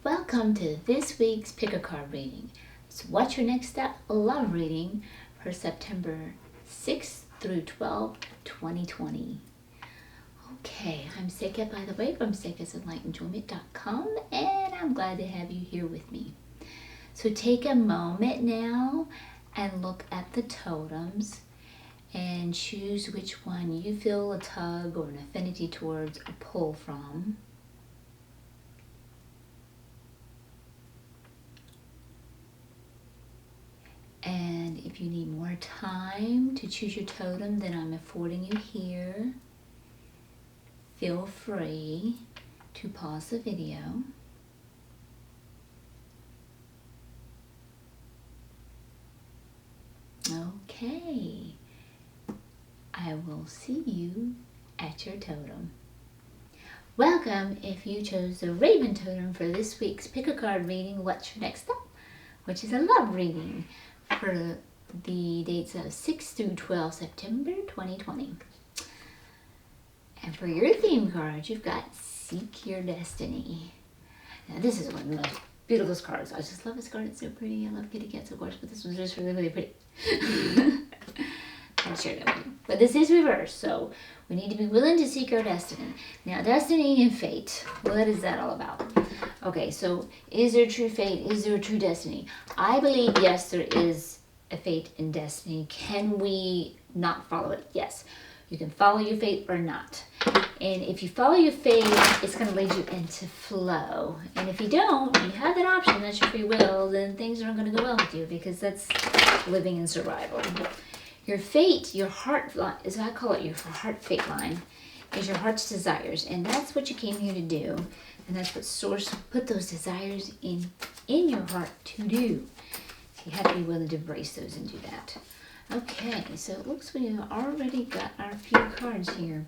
Welcome to this week's Pick a Card reading. It's What's Your Next Step Love reading for September 6th through 12th, 2020. Okay, I'm Seqkat, by the way, from Enlightenment.com, and I'm glad to have you here with me. So take a moment now and look at the totems and choose which one you feel a tug or an affinity towards, a pull from. And if you need more time to choose your totem than I'm affording you here, feel free to pause the video. Okay, I will see you at your totem. Welcome if you chose the Raven totem for this week's Pick a Card reading, What's Your Next Step? Which is a love reading for the dates of 6 through 12 September 2020. And for your theme card, you've got Seek Your Destiny. Now this is one of the most beautiful cards. I just love this card, it's so pretty. I love kitty cats, of course, but this one's just really, really pretty. I'll share that with you. But this is reversed, so we need to be willing to seek our destiny. Now, destiny and fate, what is that all about? Okay, so is there true fate? Is there a true destiny? I believe, yes, there is a fate and destiny. Can we not follow it? Yes. You can follow your fate or not. And if you follow your fate, it's going to lead you into flow. And if you don't, you have that option, that's your free will, then things aren't going to go well with you because that's living in survival. Your fate, your heart line, as I call it, your heart fate line, is your heart's desires. And that's what you came here to do. And that's what Source put those desires in your heart to do. So you have to be willing to embrace those and do that. Okay, so it looks like we've already got our few cards here.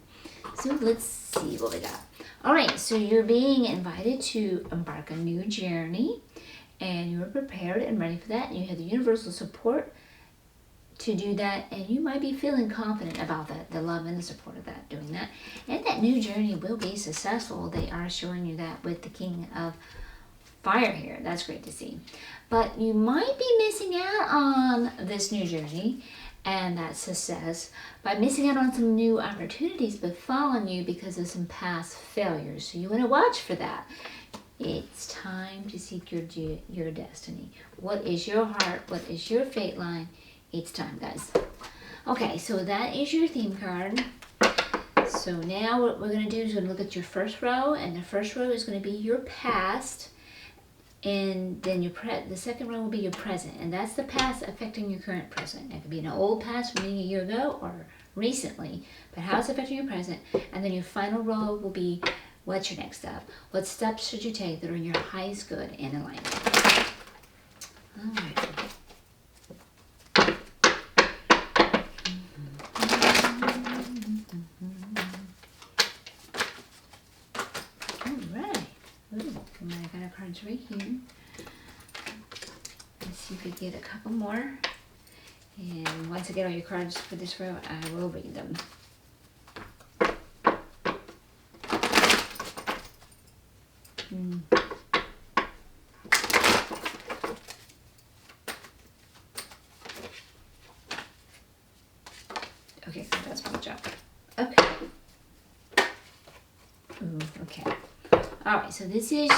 So let's see what we got. All right, so you're being invited to embark a new journey. And you're prepared and ready for that. And you have the universal support to do that, and you might be feeling confident about that, the love and the support of that, doing that. And that new journey will be successful. They are showing you that with the King of Fire here. That's great to see. But you might be missing out on this new journey and that success by missing out on some new opportunities befalling you because of some past failures. So you want to watch for that. It's time to seek your destiny. What is your heart? What is your fate line? It's time, guys. Okay, so that is your theme card. So now what we're going to do is we're going to look at your first row, and the first row is going to be your past, and then the second row will be your present, and that's the past affecting your current present. It could be an old past from a year ago or recently, but how it's affecting your present. And then your final row will be what's your next step? What steps should you take that are in your highest good and alignment? All right. Cards right here. Let's see if we get a couple more. And once I get all your cards for this row, I will read them. Okay, that's my job. Okay. Okay. All right, so this is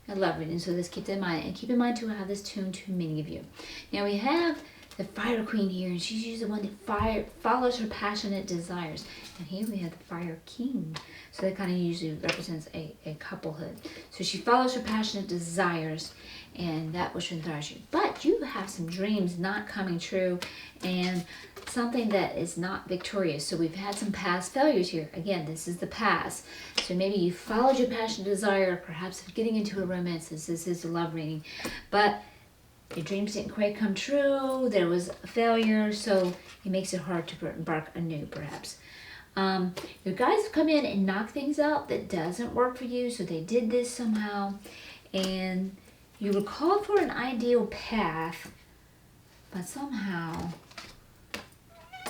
a love reading, so let's keep that in mind. And keep in mind, too, I have this tuned to many of you. Now, we have the Fire Queen here, and she's usually the one that follows her passionate desires. And here we have the Fire King. So that kind of usually represents a couplehood. So she follows her passionate desires, and that which inspires you. But you have some dreams not coming true, and something that is not victorious. So we've had some past failures here. Again, this is the past. So maybe you followed your passionate desire, perhaps of getting into a romance. This is a love reading. But your dreams didn't quite come true. There was a failure, so it makes it hard to embark anew, perhaps. Your guys come in and knock things out that doesn't work for you, so they did this somehow. And you were called for an ideal path, but somehow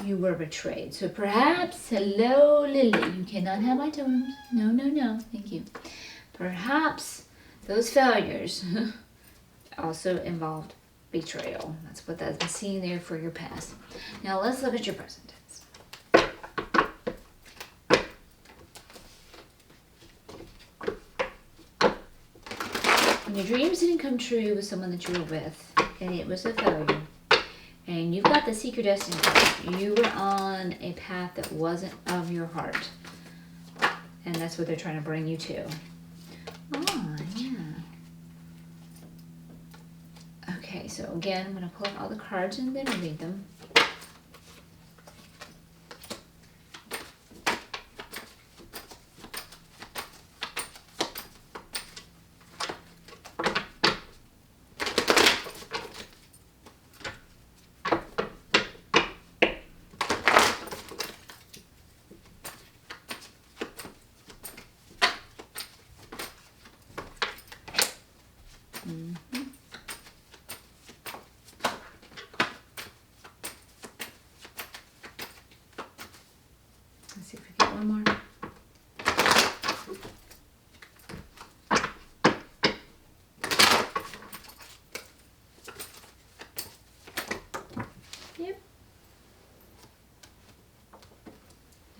you were betrayed. So perhaps, hello Lily, you cannot have my totems. No, thank you. Perhaps those failures also involved betrayal. That's what that's been seen there for your past. Now let's look at your present tense. When your dreams didn't come true with someone that you were with, and it was a failure, and you've got the Seek Your Destiny card, you were on a path that wasn't of your heart. And that's what they're trying to bring you to. Oh, yeah. Okay, so again, I'm going to pull out all the cards and then read them. Let's see if we get one more. Yep.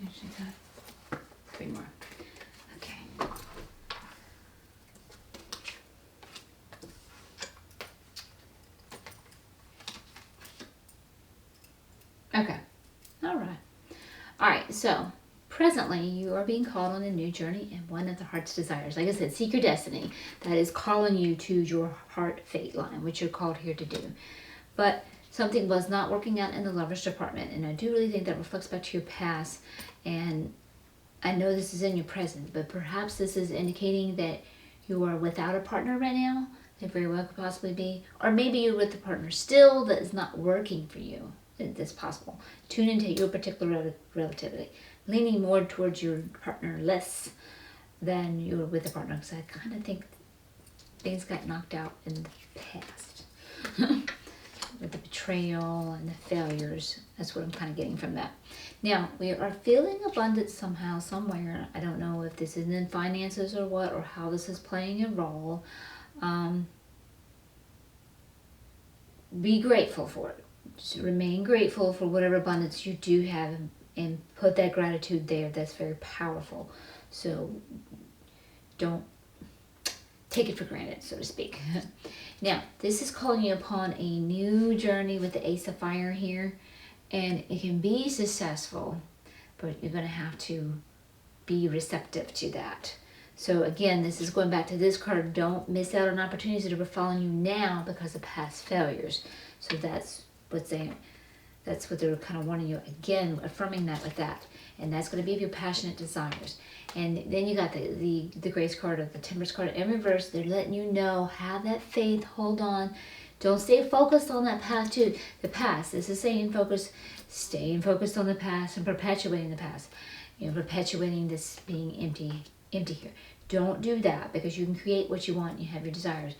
Actually got 3 more. Okay. Okay. All right. All right. So presently, you are being called on a new journey and one of the heart's desires. Like I said, seek your destiny. That is calling you to your heart fate line, which you're called here to do. But something was not working out in the lover's department, and I do really think that reflects back to your past. And I know this is in your present, but perhaps this is indicating that you are without a partner right now. It very well could possibly be. Or maybe you're with a partner still that is not working for you. That's possible. Tune into your particular relativity. Leaning more towards your partner less than you were with a partner. Because I kind of think things got knocked out in the past. With the betrayal and the failures. That's what I'm kind of getting from that. Now, we are feeling abundant somehow, somewhere. I don't know if this is in finances or what, or how this is playing a role. Be grateful for it. Just remain grateful for whatever abundance you do have, and put that gratitude there. That's very powerful. So don't take it for granted, so to speak. Now, this is calling you upon a new journey with the Ace of Fire here, and it can be successful, but you're going to have to be receptive to that. So again, this is going back to this card. Don't miss out on opportunities that are befalling you now because of past failures. So that's what they're kind of wanting you, again, affirming that with that. And that's going to be your passionate desires. And then you got the Grace card, or the Temperance card in reverse. They're letting you know, have that faith, hold on. Don't stay focused on that past too. The past, this is saying staying focused on the past and perpetuating the past. You know, perpetuating this being empty here. Don't do that, because you can create what you want. You have your desires.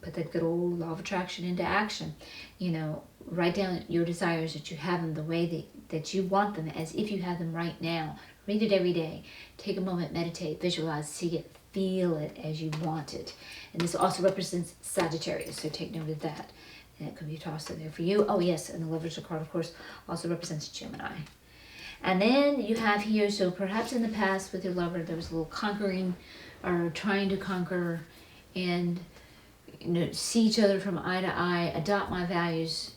Put that good old law of attraction into action. You know, write down your desires, that you have them the way that you want them, as if you have them right now. Read it every day. Take a moment, meditate, visualize, see it, feel it as you want it. And this also represents Sagittarius, so take note of that. And it could be tossed in there for you. Oh yes, and the Lover's card, of course, also represents Gemini. And then you have here, so perhaps in the past with your lover, there was a little conquering, or trying to conquer, and see each other from eye to eye, adopt my values.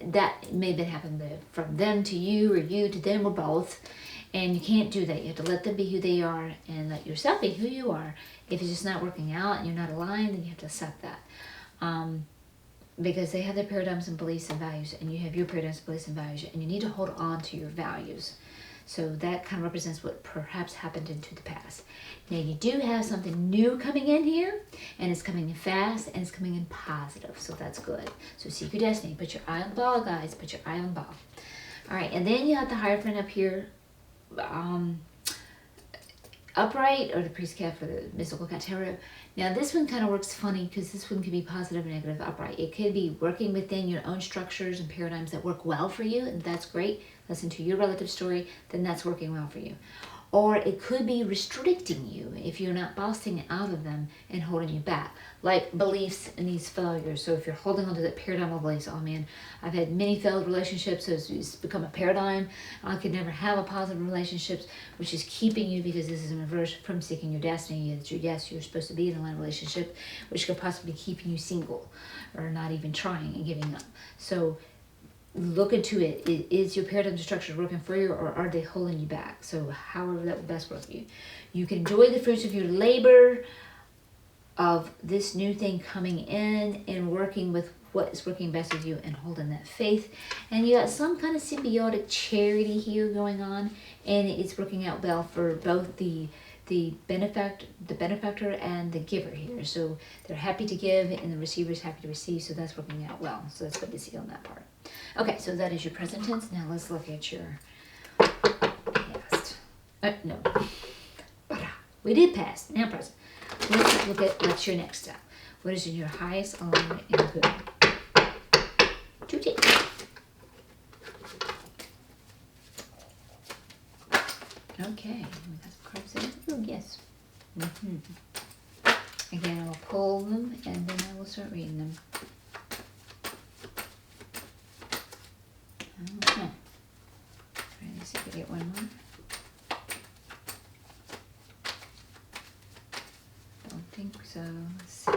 That may have been happening from them to you, or you to them, or both. And you can't do that. You have to let them be who they are, and let yourself be who you are. If it's just not working out and you're not aligned, then you have to accept that. Because they have their paradigms and beliefs and values, and you have your paradigms, beliefs, and values, and you need to hold on to your values. So that kind of represents what perhaps happened into the past. Now you do have something new coming in here, and it's coming in fast, and it's coming in positive, so that's good. So seek your destiny. Put your eye on the ball, guys. Put your eye on the ball. All right, and then you have the Hierophant up here, upright, or the priest cat for the mystical cat tarot. Now this one kind of works funny, because this one can be positive, negative, upright. It could be working within your own structures and paradigms that work well for you, and that's great. Listen to your relative story, then that's working well for you. or it could be restricting you if you're not busting out of them and holding you back, like beliefs in these failures. So if you're holding onto that paradigm of beliefs, oh man, I've had many failed relationships, so it's become a paradigm. I could never have a positive relationships, which is keeping you, because this is in reverse, from seeking your destiny. Yes, you're supposed to be in a line relationship, which could possibly be keeping you single or not even trying and giving up. So look into it. Is your paradigm structure working for you, or are they holding you back? So however that will best work for you. You can enjoy the fruits of your labor of this new thing coming in and working with what is working best with you and holding that faith. And you got some kind of symbiotic charity here going on, and it's working out well for both the benefactor and the giver here. So they're happy to give and the receiver is happy to receive, so that's working out well. So that's good to see on that part. Okay, so that is your present tense. Now let's look at your past. No. We did past, now present. Let's look at what's your next step. What is in your highest alignment and good? To take. Okay, we got some cards there. Oh, yes. Again, I will pull them and then I will start reading them. Okay. Try to see if we get one more. Don't think so. Let's see.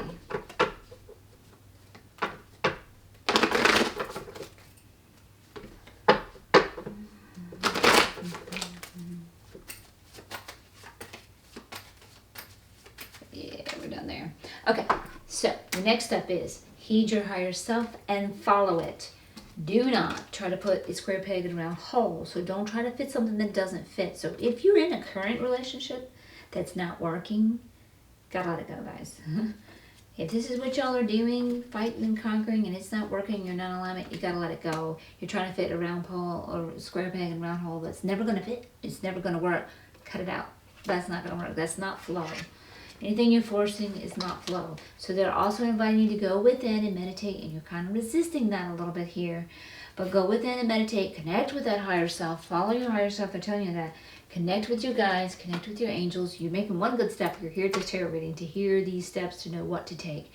Yeah, we're done there. Okay, so the next step is heed your higher self and follow it. Do not try to put a square peg in a round hole. So don't try to fit something that doesn't fit. So if you're in a current relationship that's not working, gotta let it go, guys. If this is what y'all are doing, fighting and conquering, and it's not working, you're not in alignment, you gotta let it go. You're trying to fit a round pole or a square peg in a round hole that's never gonna fit. It's never gonna work. Cut it out. That's not gonna work. That's not flow. Anything you're forcing is not flow. So they're also inviting you to go within and meditate, and you're kind of resisting that a little bit here. But go within and meditate, connect with that higher self, follow your higher self. They're telling you that. Connect with your guides, connect with your angels. You're making one good step. You're here at this tarot reading to hear these steps, to know what to take.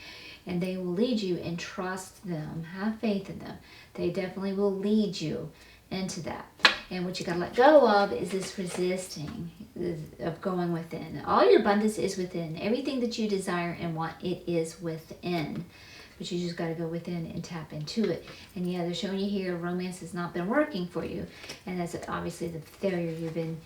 And they will lead you, and trust them. Have faith in them. They definitely will lead you into that. And what you got to let go of is this resisting of going within. All your abundance is within. Everything that you desire and want, it is within. But you just got to go within and tap into it. And yeah, they're showing you here romance has not been working for you. And that's obviously the failure you've been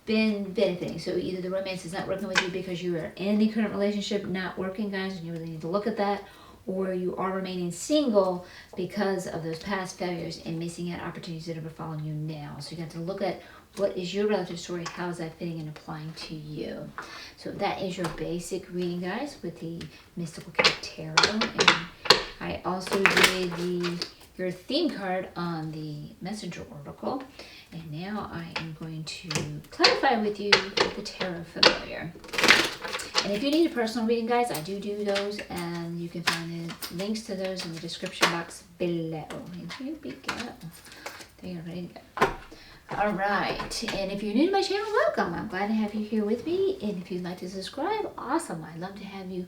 benefiting. So either the romance is not working with you because you are in the current relationship not working, guys, and you really need to look at that, or you are remaining single because of those past failures and missing out opportunities that are following you now. So you got to look at what is your relative story, how is that fitting and applying to you. So that is your basic reading, guys, with the Mystical Cat Tarot. And I also did your theme card on the Messenger Oracle. And now I am going to clarify with you the Tarot Familiar. And if you need a personal reading, guys, I do those, and you can find the links to those in the description box below. And here we go. They are ready to go. All right, and if you're new to my channel, welcome. I'm glad to have you here with me. And if you'd like to subscribe, awesome. I'd love to have you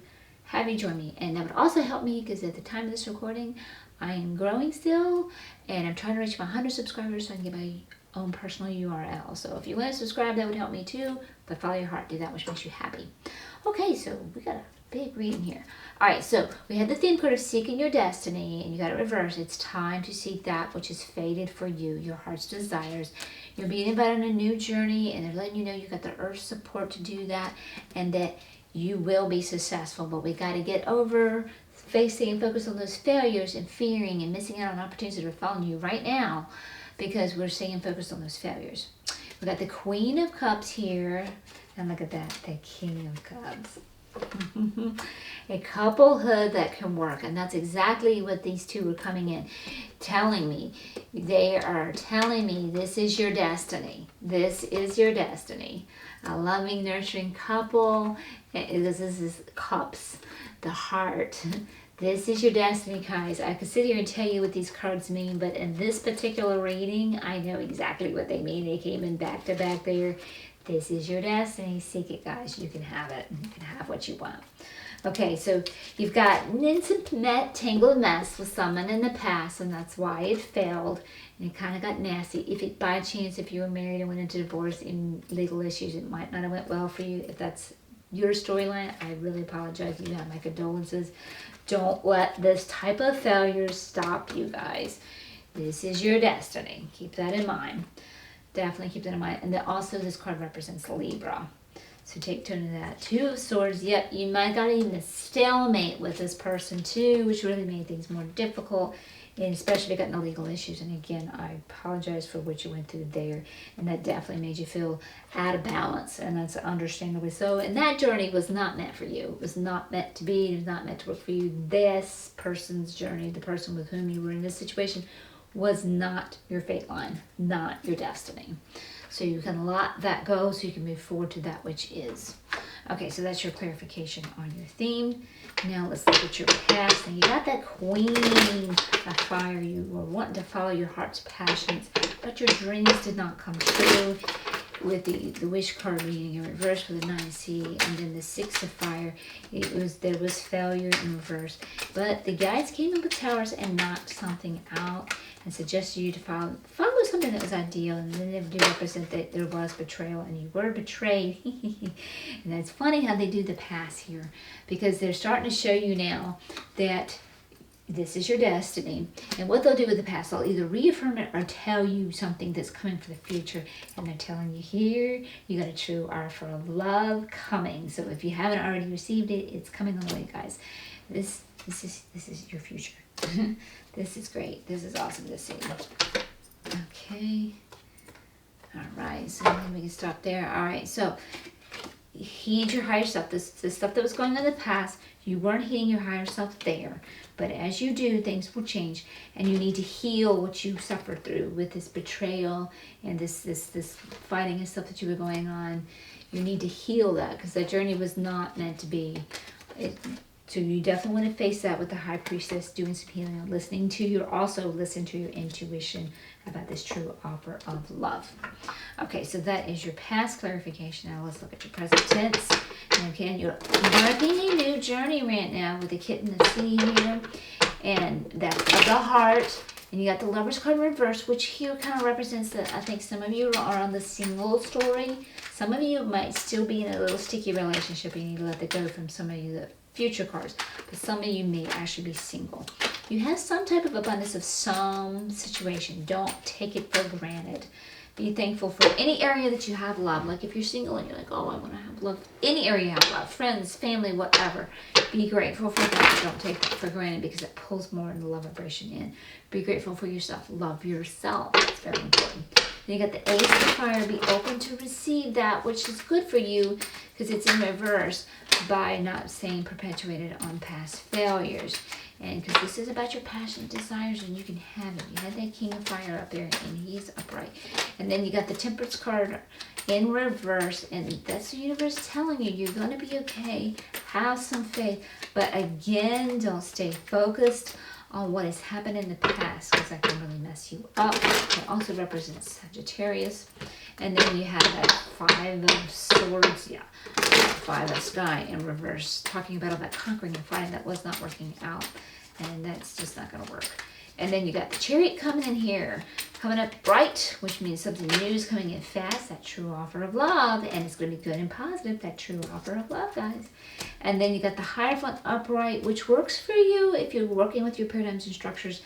join me. And that would also help me, because at the time of this recording, I am growing still, and I'm trying to reach my 100 subscribers so I can get my own personal URL. So if you want to subscribe, that would help me too. But follow your heart, do that which makes you happy. Okay, so we got a big reading here. All right, so we had the theme card of seeking your destiny, and you got it reversed. It's time to seek that which is fated for you, your heart's desires. You're being invited on a new journey, and they're letting you know you got the earth's support to do that, and that you will be successful. But we got to get over facing and focus on those failures and fearing and missing out on opportunities that are following you right now, because we're staying focused on those failures. We got the Queen of Cups here, and look at that, the King of Cups. A couplehood that can work, and that's exactly what these two are coming in telling me. They are telling me this is your destiny. This is your destiny. A loving, nurturing couple. This is cups, the heart. This is your destiny, guys. I could sit here and tell you what these cards mean, but in this particular reading, I know exactly what they mean. They came in back to back there. This is your destiny. Seek it, guys. You can have it. You can have what you want. Okay, so you've got in some tangled mess with someone in the past, and that's why it failed, and it kind of got nasty. If it, by chance, if you were married and went into divorce in legal issues, it might not have went well for you. If that's your storyline, I really apologize. You have my condolences. Don't let this type of failure stop you, guys. This is your destiny. Keep that in mind. Definitely keep that in mind. And then also this card represents Libra. So take turn to that. Two of Swords. Yep, you might got even a stalemate with this person too, which really made things more difficult, and especially if you got no legal issues. And again, I apologize for what you went through there, and that definitely made you feel out of balance, and that's understandably so. And that journey was not meant for you. It was not meant to be. It was not meant to work for you. This person's journey, the person with whom you were in this situation, was not your fate line, not your destiny. So you can let that go so you can move forward to that which is. Okay, so that's your clarification on your theme. Now let's look at your past. And you got that Queen of Fire. You were wanting to follow your heart's passions, but your dreams did not come true. With the Wish card reading in reverse with the 9C, and then the 6 of Fire, there was failure in reverse. But the guides came in with Towers and knocked something out and suggested you to follow something that was ideal, and then they do represent that there was betrayal, and you were betrayed. And it's funny how they do the past here, because they're starting to show you now that this is your destiny. And what they'll do with the past, they'll either reaffirm it or tell you something that's coming for the future. And they're telling you here, you got a true offer of love coming. So if you haven't already received it, it's coming on the way, guys. This is your future. This is great. This is awesome to see. Okay. All right. So then we can stop there. All right. So heed your higher self. This stuff that was going on in the past, you weren't heeding your higher self there. But as you do, things will change, and you need to heal what you suffered through with this betrayal and this fighting and stuff that you were going on. You need to heal that, because that journey was not meant to be. So you definitely want to face that with the High Priestess, doing some healing and listen to your intuition about this true offer of love. Okay, so that is your past clarification. Now let's look at your present tense. And again, you're embarking a new journey right now with the Kitten of Sea here, and that's of the heart. And you got the Lover's card in reverse, which here kind of represents that I think some of you are on the single story. Some of you might still be in a little sticky relationship. You need to let that go from some of you, the future cards. But some of you may actually be single. You have some type of abundance of some situation. Don't take it for granted. Be thankful for any area that you have love. Like if you're single and you're like, oh, I want to have love. Any area you have love. Friends, family, whatever. Be grateful for that. Don't take that for granted, because it pulls more in the love vibration in. Be grateful for yourself. Love yourself. That's very important. Then you got the Ace of Fire. Be open to receive that which is good for you, because it's in reverse, by not staying perpetuated on past failures. And because this is about your passionate desires, and you can have it. You had that King of Fire up there, and he's upright. And then you got the Temperance card in reverse, and that's the universe telling you you're going to be okay. Have some faith. But again, don't stay focused on what has happened in the past, because that can really mess you up. It also represents Sagittarius. And then you have that Five of Swords, Five of Sky in reverse, talking about all that conquering and fighting that was not working out, and that's just not going to work. And then you got the Chariot coming in here, coming up bright, which means something new is coming in fast, that true offer of love, and it's going to be good and positive, that true offer of love, guys. And then you got the Hierophant upright, which works for you if you're working with your paradigms and structures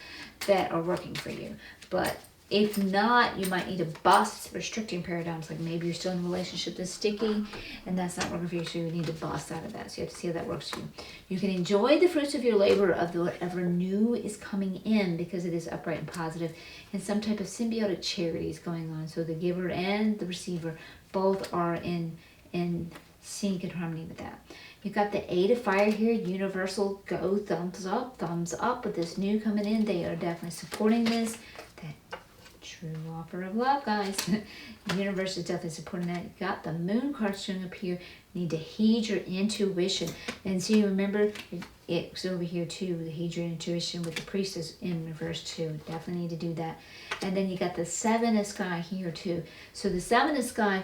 that are working for you. But if not, you might need to bust restricting paradigms, like maybe you're still in a relationship that's sticky and that's not working for you, so you need to bust out of that. So you have to see how that works for you. You can enjoy the fruits of your labor of whatever new is coming in, because it is upright and positive, and some type of symbiotic charity is going on. So the giver and the receiver both are in sync and harmony with that. You've got the Eight of Fire here, universal, go, thumbs up with this new coming in. They are definitely supporting this. That true offer of love, guys. The universe is definitely supporting that. You got the Moon card showing up here. You need to heed your intuition. And see, remember, it's over here too, the heed your intuition with the Priestess in reverse too. Definitely need to do that. And then you got the Seven of Sky here too. So the Seven of Sky,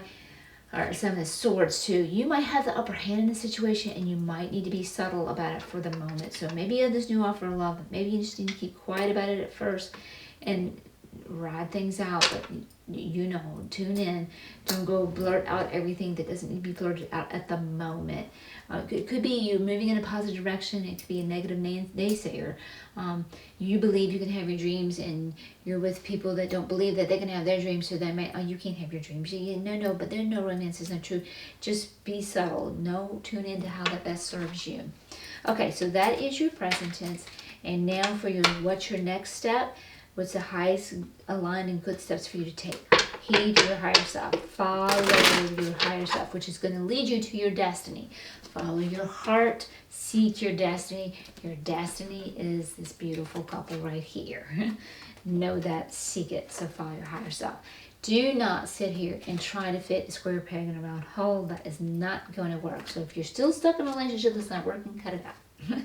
or Seven of Swords too. You might have the upper hand in the situation, and you might need to be subtle about it for the moment. So maybe you have this new offer of love. Maybe you just need to keep quiet about it at first and ride things out. But you know, tune in. Don't go blurt out everything that doesn't need to be blurted out at the moment. It could be you moving in a positive direction. It could be a negative naysayer. You believe you can have your dreams, and you're with people that don't believe that they can have their dreams, so they may, oh, you can't have your dreams. No, but there's no romance. It's not true. Just be subtle. Tune into how that best serves you. Okay, so that is your present tense. And now for what's your next step? What's the highest aligned and good steps for you to take? Heed your higher self. Follow your higher self, which is going to lead you to your destiny. Follow your heart. Seek your destiny. Your destiny is this beautiful couple right here. Know that. Seek it. So follow your higher self. Do not sit here and try to fit a square peg in a round hole. That is not going to work. So if you're still stuck in a relationship that's not working, cut it out.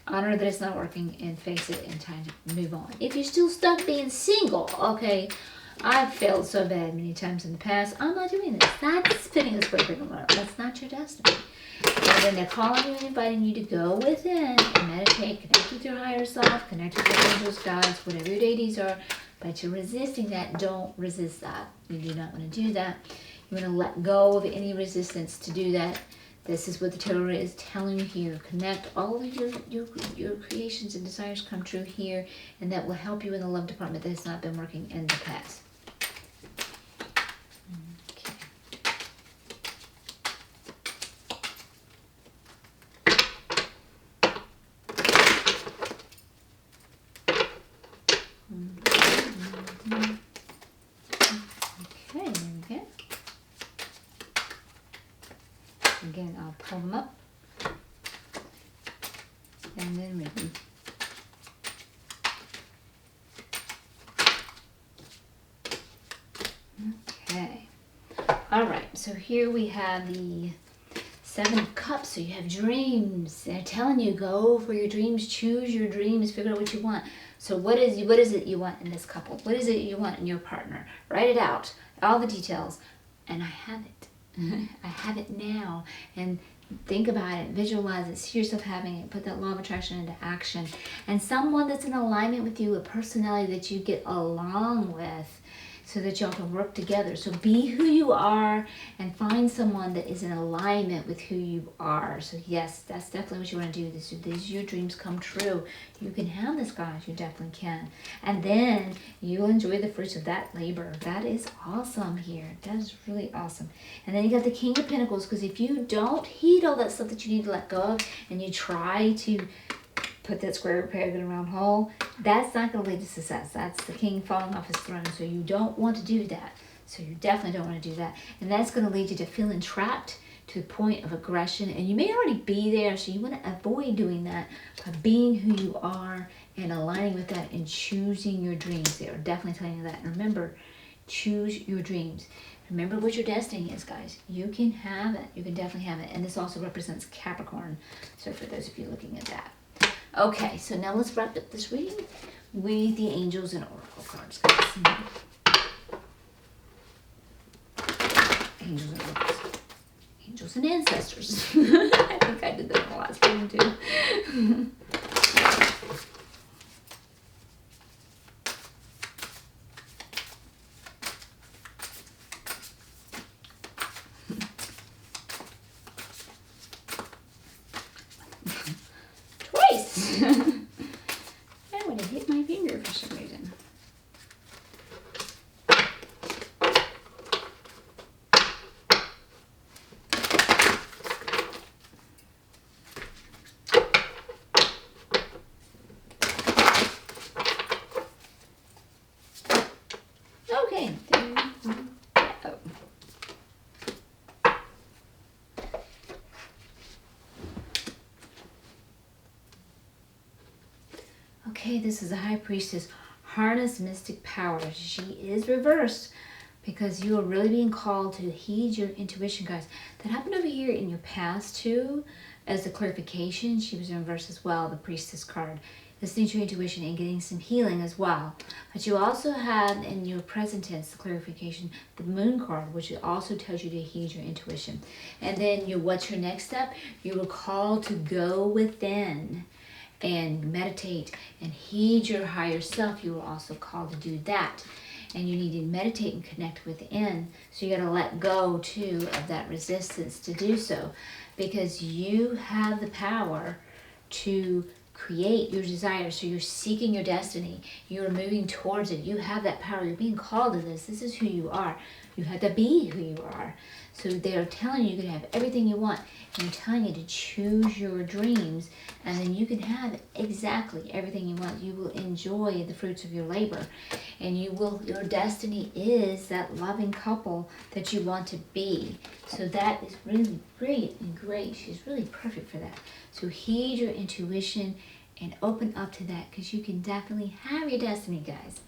Honor that it's not working and face it and time to move on. If you're still stuck being single, okay, I've failed so bad many times in the past. I'm not doing this. That's fitting a square peg in a round. That's not your destiny. And then they're calling you and inviting you to go within and meditate, connect with your higher self, connect with your angels, guides, whatever your deities are. But you're resisting that. Don't resist that. You do not want to do that. You want to let go of any resistance to do that. This is what the tarot is telling you here. Connect all of your creations and desires come true here, and that will help you in the love department that has not been working in the past. Okay. Okay, there we go. Again, I'll pull them up and then read them. Okay. All right. So here we have the Seven of Cups. So you have dreams. They're telling you, go for your dreams. Choose your dreams. Figure out what you want. So what is it you want in this couple? What is it you want in your partner? Write it out. All the details. And I have it. I have it now. And think about it, visualize it, see yourself having it, put that law of attraction into action. And someone that's in alignment with you, a personality that you get along with, so that y'all can work together. So be who you are and find someone that is in alignment with who you are. So yes, that's definitely what you want to do. These your dreams come true. You can have this, guys. You definitely can. And then you'll enjoy the fruits of that labor. That is awesome here. That is really awesome. And then you got the King of Pentacles, because if you don't heed all that stuff that you need to let go of, and you try to put that square peg in a round hole, that's not going to lead to success. That's the king falling off his throne. So you don't want to do that. So you definitely don't want to do that. And that's going to lead you to feeling trapped to the point of aggression. And you may already be there, so you want to avoid doing that by being who you are and aligning with that and choosing your dreams. They are definitely telling you that. And remember, choose your dreams. Remember what your destiny is, guys. You can have it. You can definitely have it. And this also represents Capricorn. So for those of you looking at that. Okay, so now let's wrap up this reading with the angels and oracle cards, guys. Angels and oracles. Angels and ancestors. I think I did that in the last reading too. I would have hit my finger for some reason. Okay, there we go. Okay, this is a High Priestess. Harness mystic power. She is reversed because you are really being called to heed your intuition, guys. That happened over here in your past too. As a clarification, she was in reverse as well, the Priestess card. listening to your intuition and getting some healing as well. But you also have in your present tense, the clarification, the moon card, which also tells you to heed your intuition. And then what's your next step? You were called to go within and meditate and heed your higher self. You were also called to do that. And you need to meditate and connect within. So you got to let go too of that resistance to do so, because you have the power to create your desires. So you're seeking your destiny. You're moving towards it. You have that power. You're being called to this. This is who you are. You have to be who you are. So they're telling you can have everything you want. And they're telling you to choose your dreams, and then you can have exactly everything you want. You will enjoy the fruits of your labor, and your destiny is that loving couple that you want to be. So that is really brilliant and great. She's really perfect for that. So heed your intuition and open up to that, because you can definitely have your destiny, guys.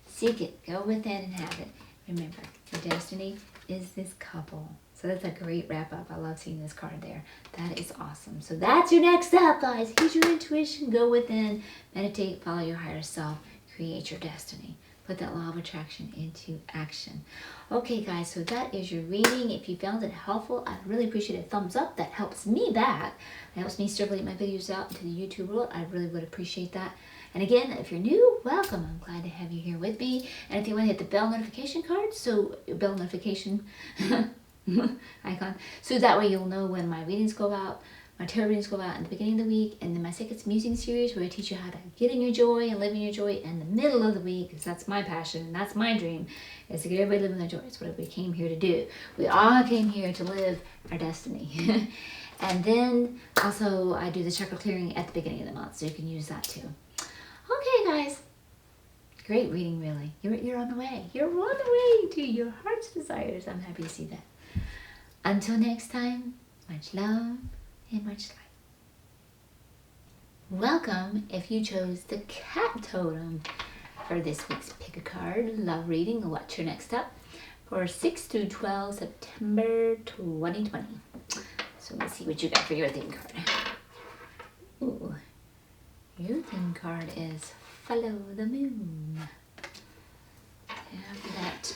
Seek it. Go within and have it. Remember, your destiny is this couple. So that's a great wrap up. I love seeing this card there. That is awesome. So that's your next step, guys. Heed your intuition, go within, meditate, follow your higher self, create your destiny. Put that law of attraction into action. Okay, guys, so that is your reading. If you found it helpful, I'd really appreciate a thumbs up. That helps me back. It helps me circulate my videos out into the YouTube world. I really would appreciate that. And again, if you're new, welcome. I'm glad to have you here with me. And if you want to hit the bell notification card, so bell notification icon, so that way you'll know when my readings go out, my tarot readings go out in the beginning of the week, and then my Seqkat musing series where I teach you how to get in your joy and live in your joy in the middle of the week, because that's my passion and that's my dream, is to get everybody living their joy. It's what we came here to do. We all came here to live our destiny. And then also I do the chakra clearing at the beginning of the month, so you can use that too. Okay, guys. Great reading, really. You're on the way. You're on the way to your heart's desires. I'm happy to see that. Until next time, much love and much light. Welcome if you chose the cat totem for this week's pick a card, love reading, what's your next step for 6 through 12 September 2020. So let's see what you got for your theme card. Ooh. Your theme card is Follow the Moon. After that,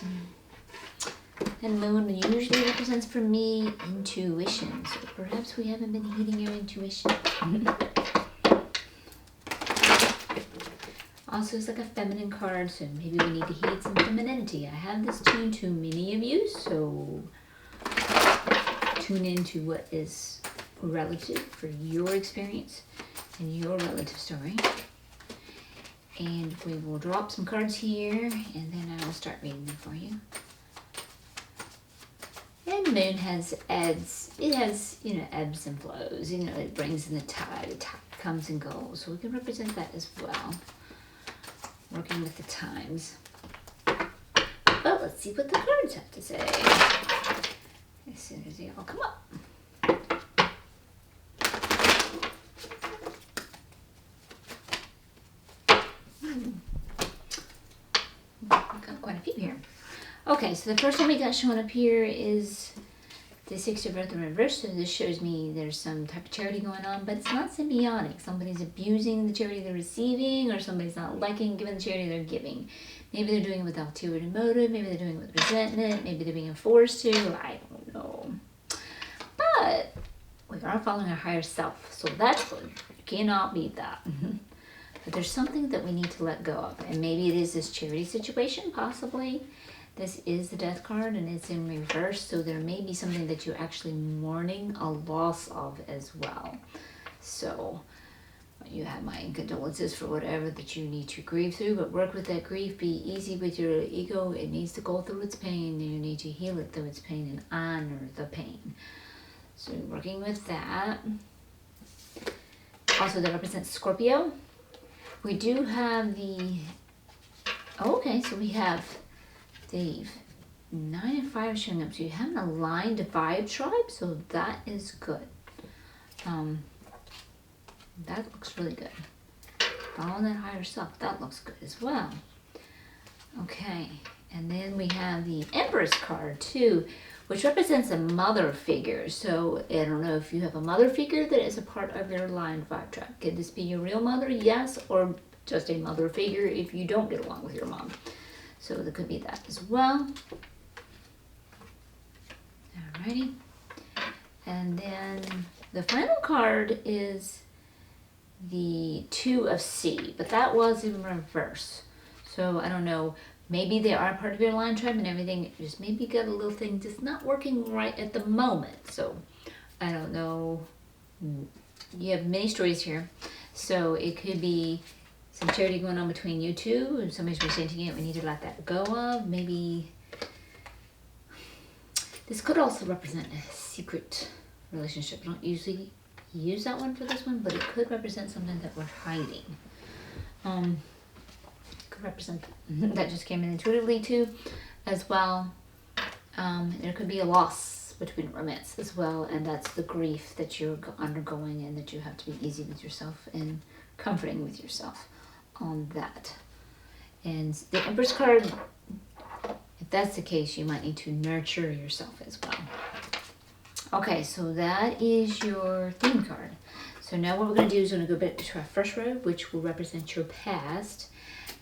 and moon usually represents for me intuition. So perhaps we haven't been heeding your intuition. Also, it's like a feminine card, so maybe we need to heed some femininity. I have this tuned to many of you, so tune into what is relative for your experience and your relative story. And we will drop some cards here, and then I will start reading them for you. And moon has ebbs. It has, ebbs and flows. It brings in the tide. The tide comes and goes. So we can represent that as well. Working with the times. But let's see what the cards have to say. As soon as they all come up. Got quite a few here. Okay, so the first one we got showing up here is the Six of Earth in reverse. So this shows me there's some type of charity going on, but it's not symbiotic. Somebody's abusing the charity they're receiving, or somebody's not liking giving the charity they're giving. Maybe they're doing it with ulterior motive. Maybe they're doing it with resentment. Maybe they're being forced to. I don't know. But we are following our higher self, so that's good. You cannot beat that. But there's something that we need to let go of, and maybe it is this charity situation, possibly. This is the Death card, and it's in reverse, so there may be something that you're actually mourning a loss of as well. So you have my condolences for whatever that you need to grieve through, but work with that grief. Be easy with your ego. It needs to go through its pain, and you need to heal it through its pain and honor the pain. So working with that. Also, that represents Scorpio. We do have the, okay, so we have the 9 and 5 showing up. So you have an aligned vibe tribe, so that is good. That looks really good. Following that higher self, that looks good as well. Okay, and then we have the Empress card too, which represents a mother figure. So I don't know if you have a mother figure that is a part of your line 5 track. Could this be your real mother? Yes, or just a mother figure if you don't get along with your mom. So there could be that as well. Alrighty. And then the final card is the 2 of C, but that was in reverse. So I don't know, maybe they are part of your line tribe and everything, just maybe got a little thing just not working right at the moment. So I don't know. You have many stories here. So it could be some charity going on between you two, and somebody's resenting it. We need to let that go of. Maybe this could also represent a secret relationship. I don't usually use that one for this one, but it could represent something that we're hiding. Could represent that just came in intuitively too, as well. There could be a loss between romance as well, and that's the grief that you're undergoing, and that you have to be easy with yourself and comforting with yourself on that. And the Empress card, if that's the case, you might need to nurture yourself as well. Okay, so that is your theme card. So now what we're going to do is we're going to go back to our first row, which will represent your past.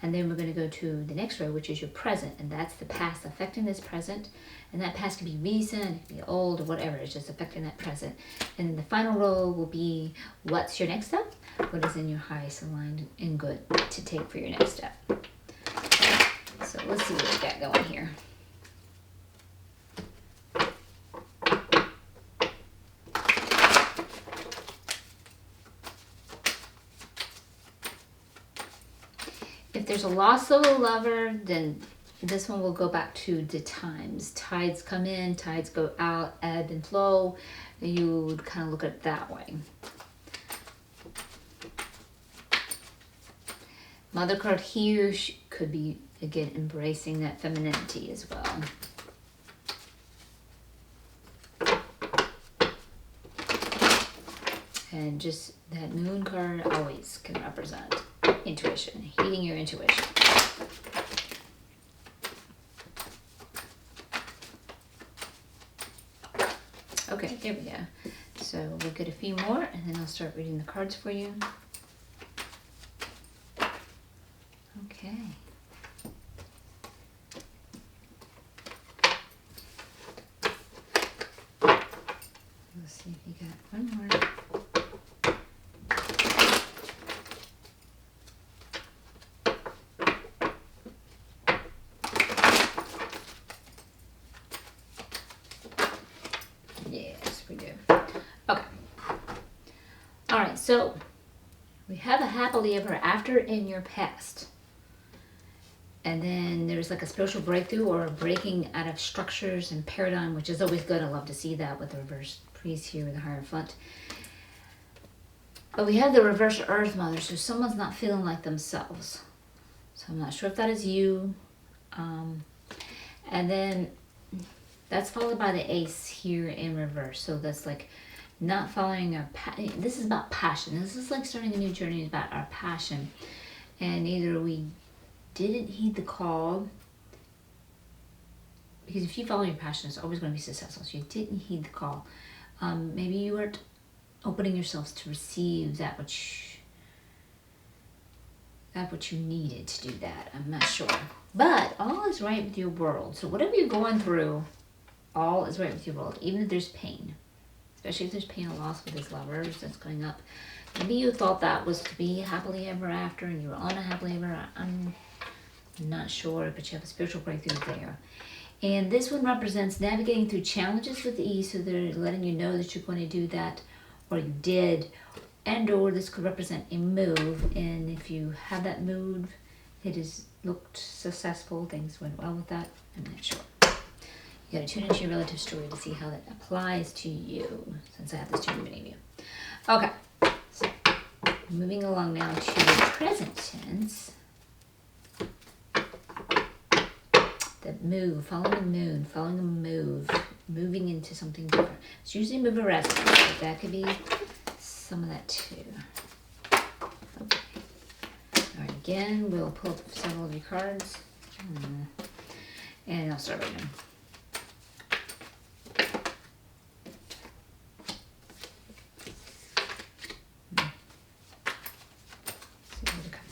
And then we're going to go to the next row, which is your present. And that's the past affecting this present. And that past could be recent, it could be old, or whatever. It's just affecting that present. And then the final row will be what's your next step? What is in your highest aligned and good to take for your next step? So let's see what we got going here. If there's a loss of a lover, then this one will go back to the times. Tides come in, tides go out, ebb and flow. You would kind of look at it that way. Mother card here could be, again, embracing that femininity as well. And just that moon card always can represent intuition, heeding your intuition. Okay, there we go. So we'll get a few more and then I'll start reading the cards for you. Okay. Let's see if you got one more. Yes, we do. Okay. All right, so we have a happily ever after in your past. And then there's like a spiritual breakthrough or a breaking out of structures and paradigm, which is always good. I love to see that with the reverse priest here with the Hierophant. But we have the reverse Earth Mother, so someone's not feeling like themselves. So I'm not sure if that is you. And then that's followed by the Ace here in reverse. So that's like not following our this is about passion. This is like starting a new journey about our passion. And either we didn't heed the call, because if you follow your passion, it's always going to be successful. So you didn't heed the call. Maybe you weren't opening yourselves to receive that which you needed to do that. I'm not sure. But all is right with your world. So whatever you're going through, all is right with your world, even if there's pain. Especially if there's pain or loss with these lovers that's going up. Maybe you thought that was to be happily ever after and you were on a happily ever after. I'm not sure, but you have a spiritual breakthrough there. And this one represents navigating through challenges with ease, so they're letting you know that you're going to do that, or you did, and or this could represent a move. And if you have that move, it has looked successful, things went well with that, I'm not sure. You got to tune into your relative story to see how that applies to you, since I have this too many of you. Okay, so moving along now to the present tense. That move, following the moon, following a move, moving into something different. It's usually move or resonance, but that could be some of that too. Okay. All right, again, we'll pull up several of your cards. And I'll start reading them.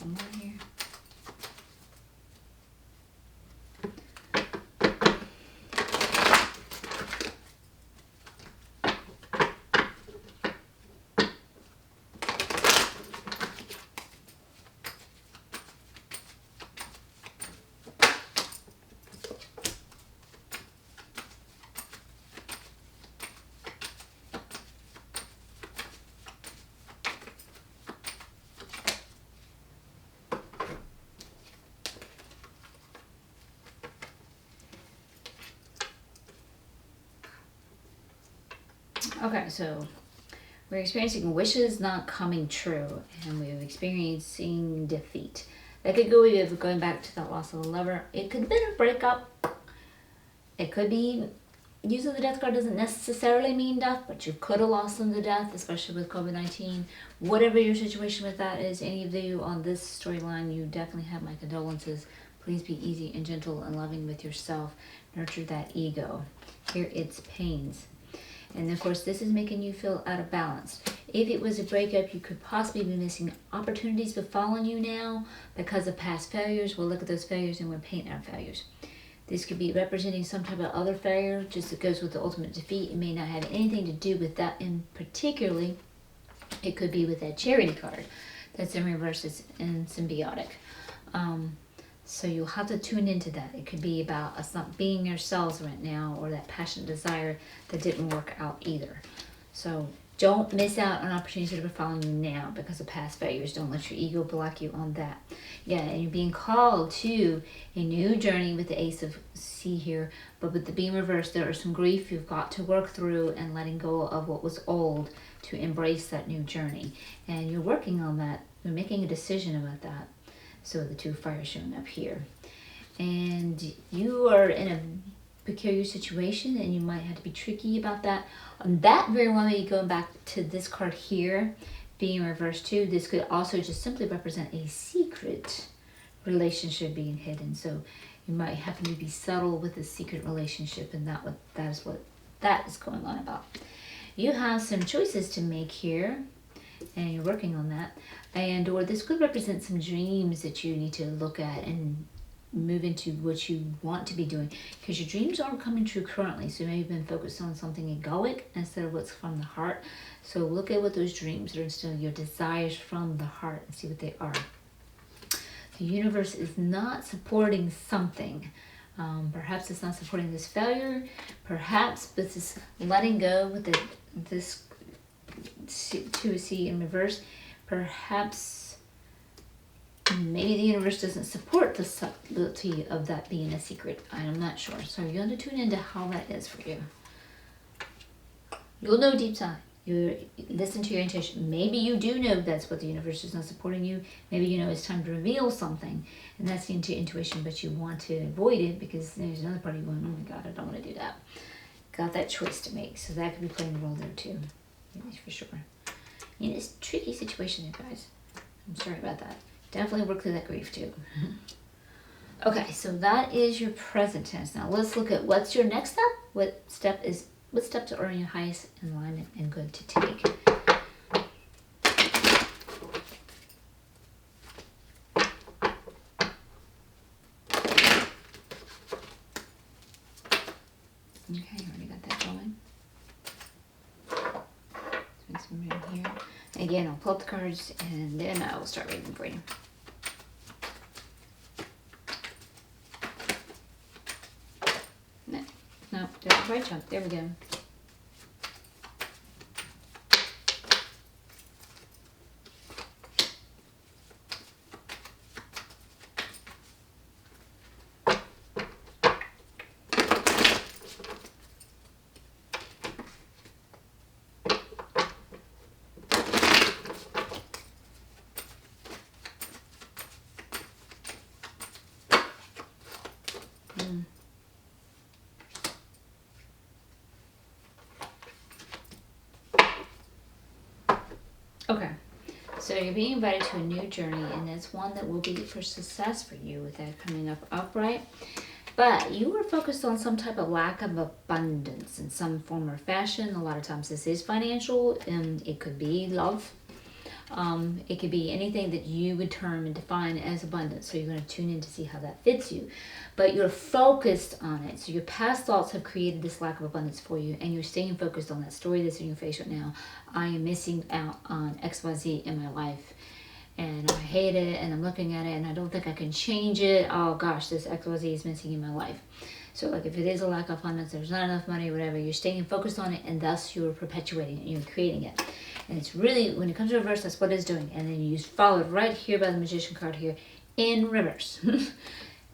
One more here. Okay, so we're experiencing wishes not coming true, and we're experiencing defeat. That could go with going back to that loss of a lover. It could have been a breakup. It could be using the death card doesn't necessarily mean death, but you could have lost them to death, especially with COVID-19. Whatever your situation with that is, any of you on this storyline, you definitely have my condolences. Please be easy and gentle and loving with yourself. Nurture that ego. Here it's pains. And of course, this is making you feel out of balance. If it was a breakup, you could possibly be missing opportunities befalling you now because of past failures. We'll look at those failures and we'll paint our failures. This could be representing some type of other failure, just that goes with the ultimate defeat. It may not have anything to do with that, and particularly, it could be with that charity card that's in reverse, it's in symbiotic. So you'll have to tune into that. It could be about us not being ourselves right now, or that passionate desire that didn't work out either. So don't miss out on opportunities that are following you now because of past failures. Don't let your ego block you on that. Yeah, and you're being called to a new journey with the Ace of C here, but with the being reversed, there is some grief you've got to work through and letting go of what was old to embrace that new journey. And you're working on that. You're making a decision about that. So the two fires showing up here. And you are in a peculiar situation and you might have to be tricky about that. That very well may be going back to this card here, being reversed too. This could also just simply represent a secret relationship being hidden. So you might have to be subtle with a secret relationship, and that is what that is going on about. You have some choices to make here, and you're working on that. Or this could represent some dreams that you need to look at and move into what you want to be doing, because your dreams aren't coming true currently. So maybe you've been focused on something egoic instead of what's from the heart. So look at what those dreams are instead of your desires from the heart and see what they are. The universe is not supporting something. Perhaps it's not supporting this failure. Perhaps this is letting go with this 2C in reverse. Perhaps maybe the universe doesn't support the possibility of that being a secret. I'm not sure. So you're going to tune into how that is for you. You'll know deep down. You listen to your intuition. Maybe you do know that's what the universe is not supporting you. Maybe you know it's time to reveal something, and that's into intuition, but you want to avoid it because there's another part of you going, oh my God, I don't want to do that. Got that choice to make. So that could be playing a role there too. Maybe for sure. In this tricky situation, you guys. I'm sorry about that. Definitely work through that grief too. Okay, so that is your present tense. Now let's look at what's your next step. What steps are in your highest alignment and good to take? Okay, already got that going. Let's make some room here. Again, I'll pull up the cards and then I will start reading for you. No, there's the right chunk. There we go. Okay, so you're being invited to a new journey, and it's one that will be for success for you with that coming up upright. But you are focused on some type of lack of abundance in some form or fashion. A lot of times this is financial, and it could be love. It could be anything that you would term and define as abundance. So you're going to tune in to see how that fits you. But you're focused on it. So your past thoughts have created this lack of abundance for you, and you're staying focused on that story that's in your face right now. I am missing out on XYZ in my life, and I hate it, and I'm looking at it, and I don't think I can change it. Oh gosh, this XYZ is missing in my life. So like if it is a lack of abundance, there's not enough money, whatever, you're staying focused on it, and thus you're perpetuating it, you're creating it. And it's really, when it comes to reverse, that's what it's doing. And then you follow it right here by the Magician card here in reverse.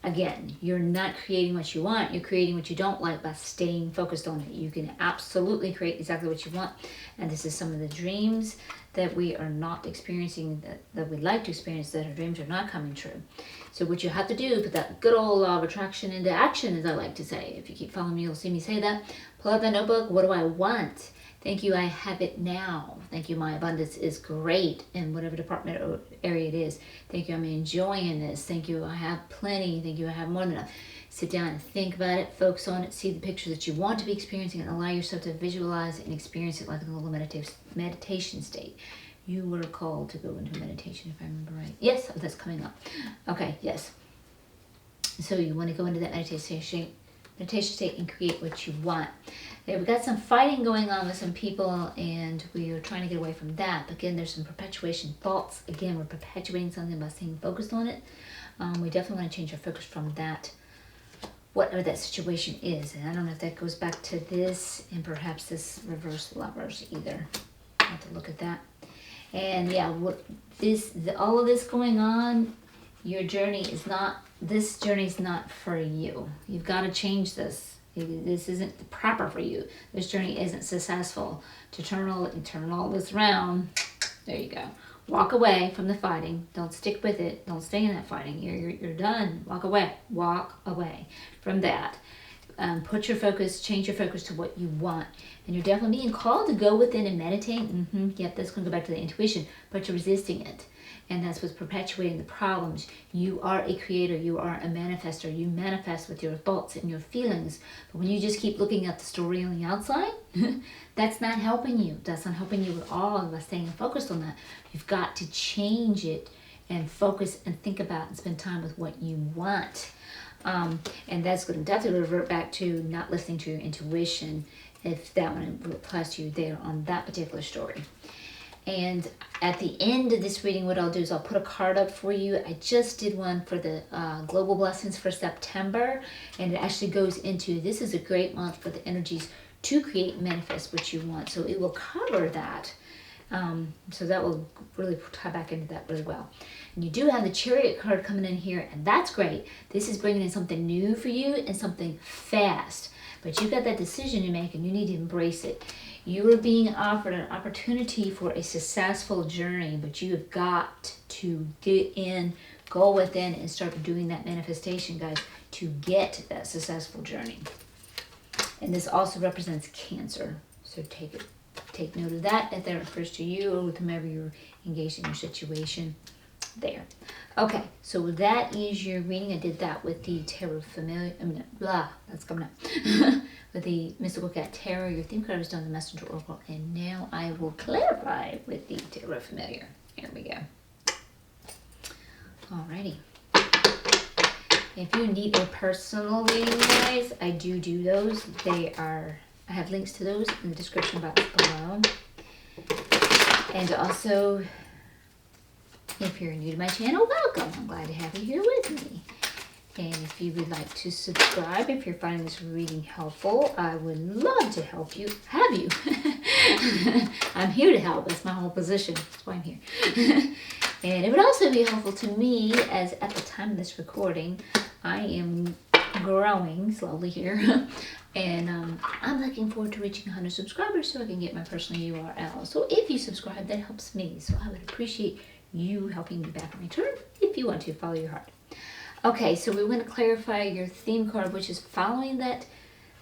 Again, you're not creating what you want, you're creating what you don't like by staying focused on it. You can absolutely create exactly what you want. And this is some of the dreams that we are not experiencing, that we'd like to experience, that our dreams are not coming true. So what you have to do is put that good old law of attraction into action, as I like to say. If you keep following me, you'll see me say that. Pull out that notebook. What do I want? Thank you, I have it now. Thank you, my abundance is great in whatever department or area it is. Thank you, I'm enjoying this. Thank you, I have plenty. Thank you, I have more than enough. Sit down and think about it, focus on it, see the picture that you want to be experiencing, and allow yourself to visualize and experience it like a little meditation state. You were called to go into meditation, if I remember right. Yes, that's coming up. Okay, yes. So you want to go into that meditation state and create what you want. We've got some fighting going on with some people, and we are trying to get away from that. But again, there's some perpetuation thoughts. Again, we're perpetuating something by staying focused on it. We definitely want to change our focus from that, whatever that situation is. And I don't know if that goes back to this and perhaps this reverse lovers either. I have to look at that. And yeah, all of this going on, your journey is not, this journey is not for you. You've got to change this. This isn't proper for you. This journey isn't successful. To turn all this around, there you go. Walk away from the fighting. Don't stick with it. Don't stay in that fighting. You're done. Walk away. Walk away from that. Put your focus, change your focus to what you want. And you're definitely being called to go within and meditate. Yep, that's going to go back to the intuition, but you're resisting it. And that's what's perpetuating the problems. You are a creator. You are a manifester. You manifest with your thoughts and your feelings. But when you just keep looking at the story on the outside, that's not helping you. That's not helping you at all by staying focused on that. You've got to change it and focus and think about and spend time with what you want. And that's going to definitely revert back to not listening to your intuition, if that one applies to you there on that particular story. And at the end of this reading, what I'll do is I'll put a card up for you. I just did one for the Global Blessings for September, and it actually goes into, this is a great month for the energies to create and manifest what you want. So it will cover that. So that will really tie back into that really well. And you do have the Chariot card coming in here, and that's great. This is bringing in something new for you and something fast. But you've got that decision to make, and you need to embrace it. You are being offered an opportunity for a successful journey, but you have got to get in, go within, and start doing that manifestation, guys, to get that successful journey. And this also represents Cancer. So take note of that if that refers to you or with whomever you're engaged in your situation there. Okay, so that is your reading. I did that with the Tarot Familiar, that's coming up. With the Mystical Cat Tarot, your theme card was done the Messenger Oracle, and now I will clarify with the Tarot Familiar. Here we go. Alrighty. If you need a personal reading, guys, I do those. I have links to those in the description box below. And also, if you're new to my channel, welcome. I'm glad to have you here with me. And if you would like to subscribe, if you're finding this reading helpful, I would love to help you, have you. I'm here to help. That's my whole position. That's why I'm here. And it would also be helpful to me, as at the time of this recording, I am growing slowly here. And I'm looking forward to reaching 100 subscribers so I can get my personal URL. So if you subscribe, that helps me. So I would appreciate you helping me back in return if you want to follow your heart. Okay, so we're going to clarify your theme card, which is following that,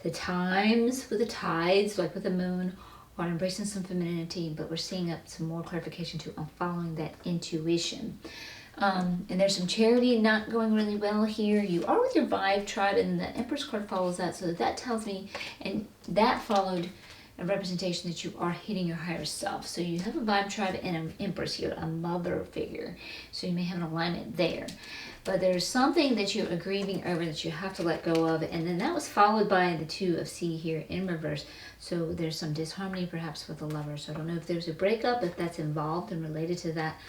the times with the tides, like with the moon, or embracing some femininity, but we're seeing up some more clarification too on following that intuition. And there's some charity not going really well here. You are with your Vibe tribe, and the Empress card follows that, so that tells me, and that followed a representation that you are hitting your higher self. So you have a vibe tribe and an empress here, a mother figure. So you may have an alignment there. But there's something that you are grieving over that you have to let go of. And then that was followed by the 2 of C here in reverse. So there's some disharmony perhaps with the lover. So I don't know if there's a breakup, if that's involved and related to that,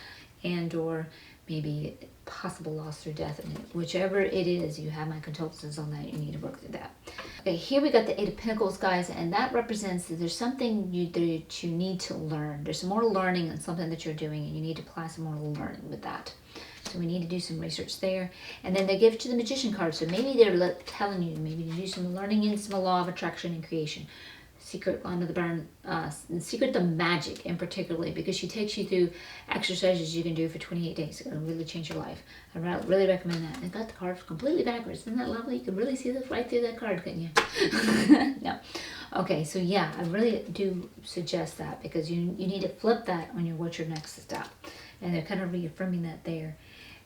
and or maybe possible loss through death. And whichever it is, you have my condolences on that. You need to work through that. Okay, here we got the 8 of Pentacles, guys, and that represents that there's something that you need to learn. There's some more learning on something that you're doing, and you need to apply some more learning with that. So we need to do some research there. And then they give to the Magician card. So maybe they're telling you maybe to do some learning in some law of attraction and creation. Secret under the burn, secret the magic in particularly, because she takes you through exercises you can do for 28 days. It'll really change your life. I really recommend that. And I got the card completely backwards. Isn't that lovely? You can really see this right through that card, couldn't you? No. Okay, so yeah, I really do suggest that, because you need to flip that on what's your next step. And they're kind of reaffirming that there.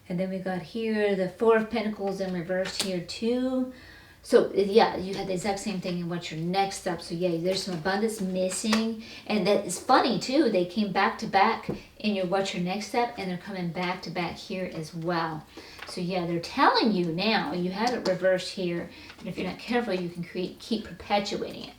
And then we got here the 4 of Pentacles in reverse here too. So yeah, you had the exact same thing in what's your next step. So yeah, there's some abundance missing. And that is funny too. They came back to back in your what's your next step, and they're coming back to back here as well. So yeah, they're telling you now, you have it reversed here, and if you're not careful, you can keep perpetuating it.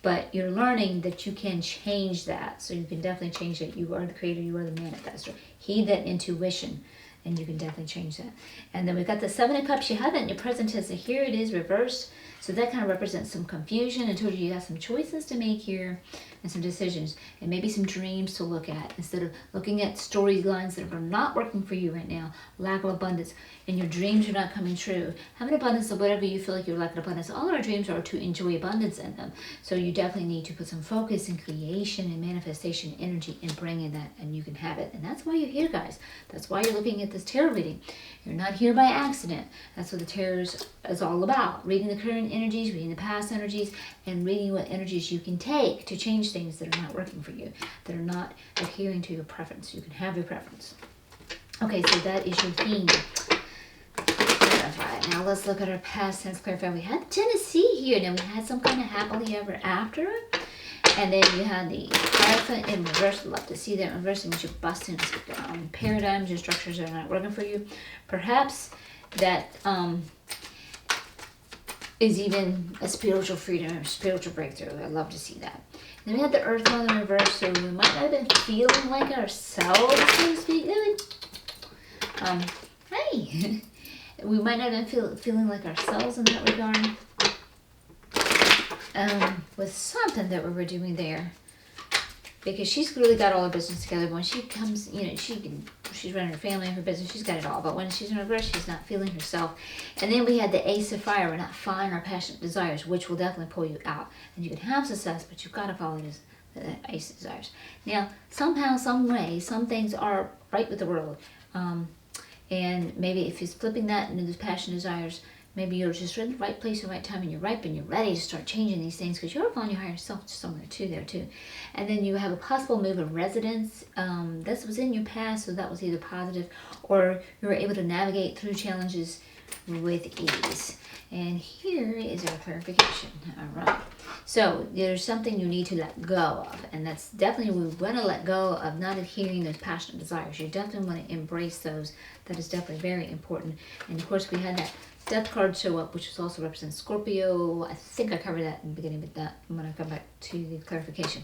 But you're learning that you can change that. So you can definitely change it. You are the creator, you are the manifestor. Heed that intuition, and you can definitely change that. And then we've got the 7 of Cups. You have that in your present tense. So here it is reversed. So that kind of represents some confusion. I told you got some choices to make here and some decisions, and maybe some dreams to look at instead of looking at storylines that are not working for you right now. Lack of abundance, and your dreams are not coming true. Have an abundance of whatever you feel like you're lacking abundance. All our dreams are to enjoy abundance in them. So you definitely need to put some focus in creation and manifestation energy and bringing that, and you can have it. And that's why you're here, guys. That's why you're looking at this tarot reading. You're not here by accident. That's what the tarot is all about. Reading the current energies, reading the past energies, and reading what energies you can take to change things that are not working for you, that are not adhering to your preference. You can have your preference. Okay, so that is your theme. Clarify. Now let's look at our past tense clarify. We had Tennessee here, and then we had some kind of happily ever after. And then you had the Hierophant in reverse. Love to see that in reverse. It means you're busting paradigms or structures that are not working for you. Perhaps that is even a spiritual freedom or spiritual breakthrough. I love to see that. And then we had the Earth Mother in reverse, so we might not have been feeling like ourselves, so to speak. Hey, we might not have been feeling like ourselves in that regard. With something that we were doing there, because she's really got all her business together. But when she comes, she's running her family and her business, she's got it all. But when she's in reverse, she's not feeling herself. And then we had the Ace of Fire. We're not following our passionate desires, which will definitely pull you out. And you can have success, but you've got to follow the Ace of Desires. Now, somehow, some way, some things are right with the world. And maybe if he's flipping that into those passion desires, maybe you're just in the right place at the right time, and you're ripe and you're ready to start changing these things, because you're following your higher self somewhere too there too. And then you have a possible move of residence. This was in your past, so that was either positive, or you were able to navigate through challenges with ease. And here is our clarification. All right. So there's something you need to let go of, and that's definitely, we want to let go of not adhering those passionate desires. You definitely want to embrace those. That is definitely very important. And of course, we had that Death card show up, which also represents Scorpio. I think I covered that in the beginning, but that I'm going to come back to the clarification.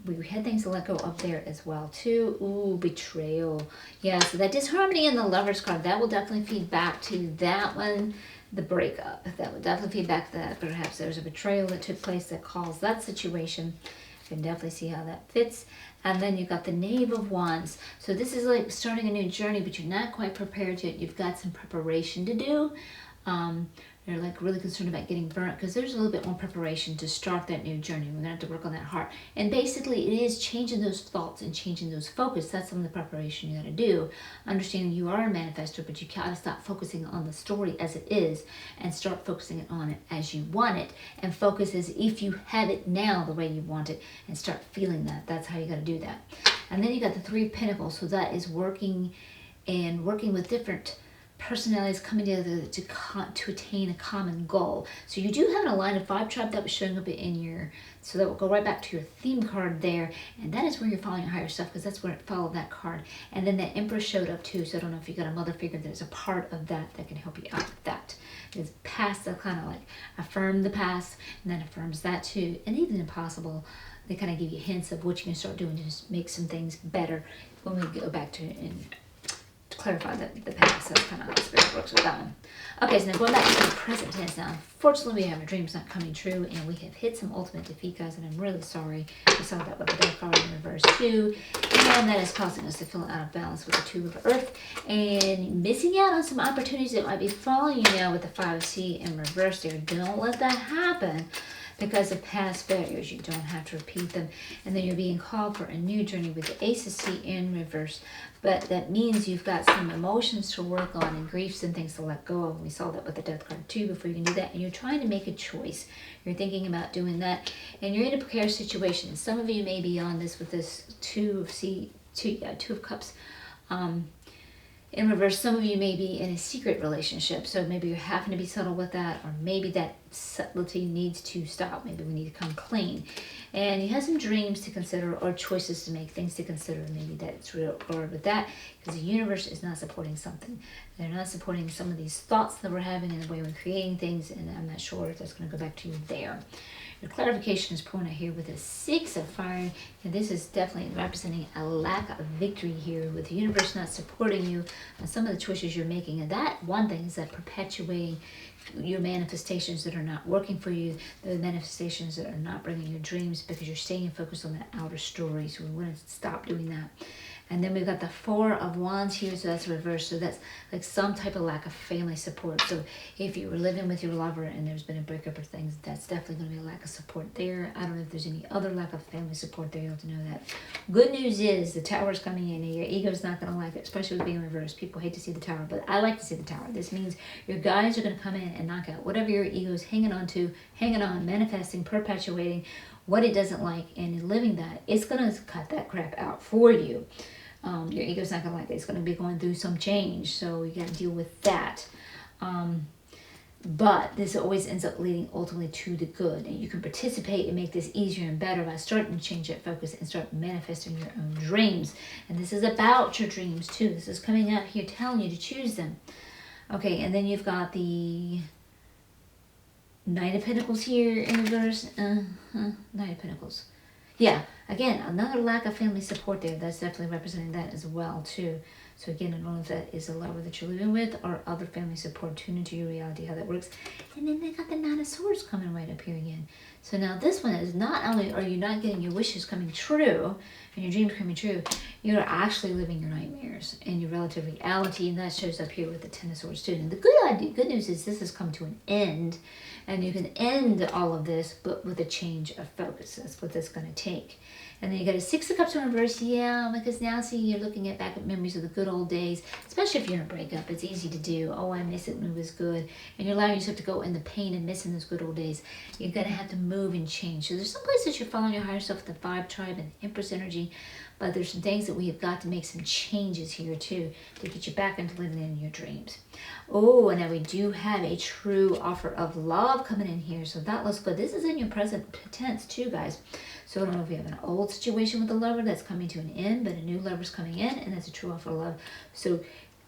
We had things to let go up there as well too. Ooh, betrayal. Yeah, so that disharmony in the Lovers card, that will definitely feed back to that one. The breakup, that would definitely feed back to that. Perhaps there's a betrayal that took place that caused that situation. You can definitely see how that fits. And then you've got the Knave of Wands. So this is like starting a new journey, but you're not quite prepared yet. You've got some preparation to do. You're like really concerned about getting burnt, because there's a little bit more preparation to start that new journey. We're going to have to work on that heart. And basically it is changing those thoughts and changing those focus. That's some of the preparation you got to do. Understanding you are a manifestor, but you got to stop focusing on the story as it is and start focusing on it as you want it, and focus as if you have it now the way you want it, and start feeling that. That's how you got to do that. And then you got the 3 of Pentacles. So that is working with different personalities coming together to attain a common goal. So you do have an aligned 5 tribe that was showing up in your, so that will go right back to your theme card there, and that is where you're following your higher self, because that's where it followed that card. And then the Empress showed up too, so I don't know if you got a mother figure, there's a part of that that can help you out with that. It's past, that kind of like affirm the past, and then affirms that too. And even impossible, they kind of give you hints of what you can start doing to just make some things better when we go back to it and to clarify the past. That's kind of how the spirit works with that one. Okay, so now going back to the present tense now. Unfortunately, we have our dreams not coming true, and we have hit some ultimate defeat, guys, and I'm really sorry. We saw that with the Death card in reverse too, and that is causing us to feel out of balance with the 2 of Earth, and missing out on some opportunities that might be following you now with the 5C in reverse there. Don't let that happen. Because of past failures, you don't have to repeat them. And then you're being called for a new journey with the Ace of C in reverse. But that means you've got some emotions to work on and griefs and things to let go of. We saw that with the Death card too before you can do that. And you're trying to make a choice. You're thinking about doing that. And you're in a precarious situation. And some of you may be on this with this 2 of Cups. In reverse, some of you may be in a secret relationship, so maybe you're having to be subtle with that, or maybe that subtlety needs to stop. Maybe we need to come clean. And you have some dreams to consider or choices to make, things to consider. Maybe that's real or with that, because the universe is not supporting something. They're not supporting some of these thoughts that we're having and the way we're creating things, and I'm not sure if that's going to go back to you there. Your clarification is pulling out here with a 6 of fire, and this is definitely representing a lack of victory here with the universe not supporting you on some of the choices you're making. And that one thing is that perpetuating your manifestations that are not working for you, the manifestations that are not bringing your dreams, because you're staying focused on that outer story. So we want to stop doing that. And then we've got the 4 of Wands here, so that's reversed. So that's like some type of lack of family support. So if you were living with your lover and there's been a breakup or things, that's definitely going to be a lack of support there. I don't know if there's any other lack of family support there. You have to know that. Good news is the Tower's coming in and your ego's not going to like it, especially with being reversed. People hate to see the Tower, but I like to see the Tower. This means your guides are going to come in and knock out whatever your ego's hanging on to, hanging on, manifesting, perpetuating, what it doesn't like, and in living that, it's going to cut that crap out for you. Your ego's not going to like it. It's going to be going through some change, so you got to deal with that. But this always ends up leading ultimately to the good, and you can participate and make this easier and better by starting to change that focus and start manifesting your own dreams. And this is about your dreams too. This is coming out here telling you to choose them. Okay, and then you've got the Knight of Pentacles here in reverse. Knight of Pentacles. Yeah, again, another lack of family support there. That's definitely representing that as well, too. So again, I don't know if that is a lover that you're living with or other family support. Tune into your reality, how that works. And then they got the 9 of Swords coming right up here again. So now this one is not only are you not getting your wishes coming true and your dreams coming true, you're actually living your nightmares and your relative reality, and that shows up here with the 10 of Swords too. And the good news is this has come to an end, and you can end all of this, but with a change of focus. That's what that's going to take. And then you got a 6 of Cups in reverse, yeah, because now see, you're looking at back at memories of the good old days, especially if you're in a breakup. It's easy to do. Oh, I miss it when it was good. And you're allowing yourself to go in the pain and missing those good old days. You're going to have to move and change. So there's some places you're following your higher self with the 5 tribe and Empress energy, but there's some things that we have got to make some changes here too to get you back into living in your dreams. Oh, and now we do have a true offer of love coming in here, so that looks good. This is in your present tense too, guys. So I don't know if you have an old situation with a lover that's coming to an end, but a new lover's coming in, and that's a true offer of love. So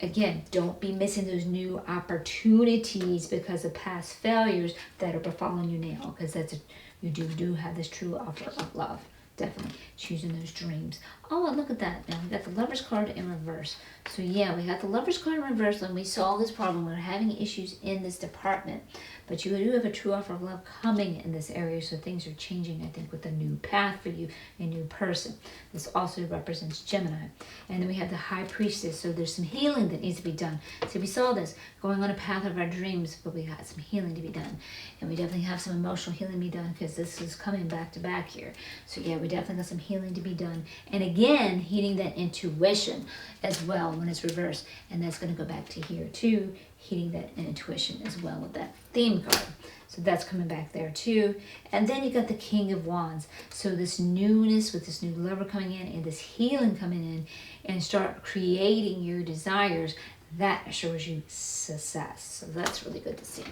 again, don't be missing those new opportunities because of past failures that are befalling you now, because that's you do have this true offer of love. Definitely choosing those dreams. Oh, and look at that. Now we got the Lover's card in reverse. So yeah, we got the Lover's card in reverse, and we saw this problem. We're having issues in this department, but you do have a true offer of love coming in this area, so things are changing, I think, with a new path for you, a new person. This also represents Gemini. And then we have the High Priestess, so there's some healing that needs to be done. So we saw this, going on a path of our dreams, but we got some healing to be done. And we definitely have some emotional healing to be done, because this is coming back to back here. So yeah, we definitely got some healing to be done. And again, healing that intuition as well when it's reversed. And that's going to go back to here too, healing that intuition as well with that theme card. So that's coming back there too. And then you got the King of Wands. So this newness with this new lover coming in and this healing coming in, and start creating your desires that assures you success. So that's really good to see.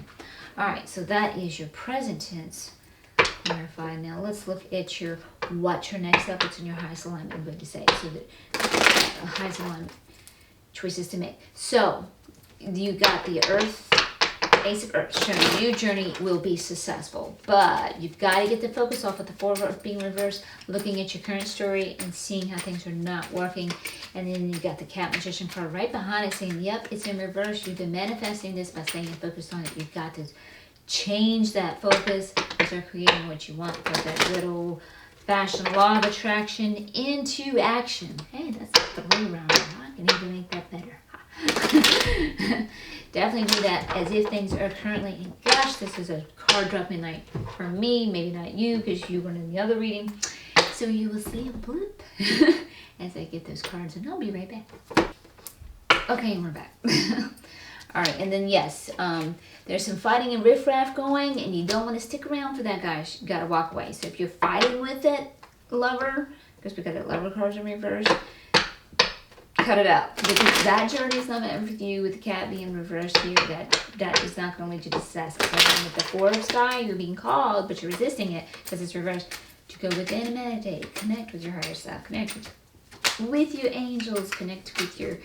All right, so that is your present tense clarified. Now let's look at your what's your next step. What's in your highest alignment? I'm going to say so that highest alignment choices to make. So you got the Earth, Ace of Earth, showing your journey will be successful, but you've got to get the focus off with the Four of Earth being reversed, looking at your current story and seeing how things are not working. And then you got the Cat Magician card right behind it saying, yep, it's in reverse. You've been manifesting this by staying focused on it. You've got to change that focus and start creating what you want. Put that good old fashioned law of attraction into action. Hey, that's a 3-round. I can even make that better. Definitely do that as if things are currently, and gosh, this is a card dropping night for me, maybe not you because you weren't in the other reading. So you will see a blip as I get those cards, and I'll be right back. Okay, and we're back. All right, and then yes, there's some fighting and riffraff going, and you don't want to stick around for that, guys. You got to walk away. So if you're fighting with that lover, because we got that lover cards in reverse, cut it out, because that journey is not meant for you. With the cat being reversed here, that is not going to lead you to success. And with the Four of Sky, you're being called, but you're resisting it because it's reversed, to go within and meditate, connect with your higher self, connect with your angels, connect with your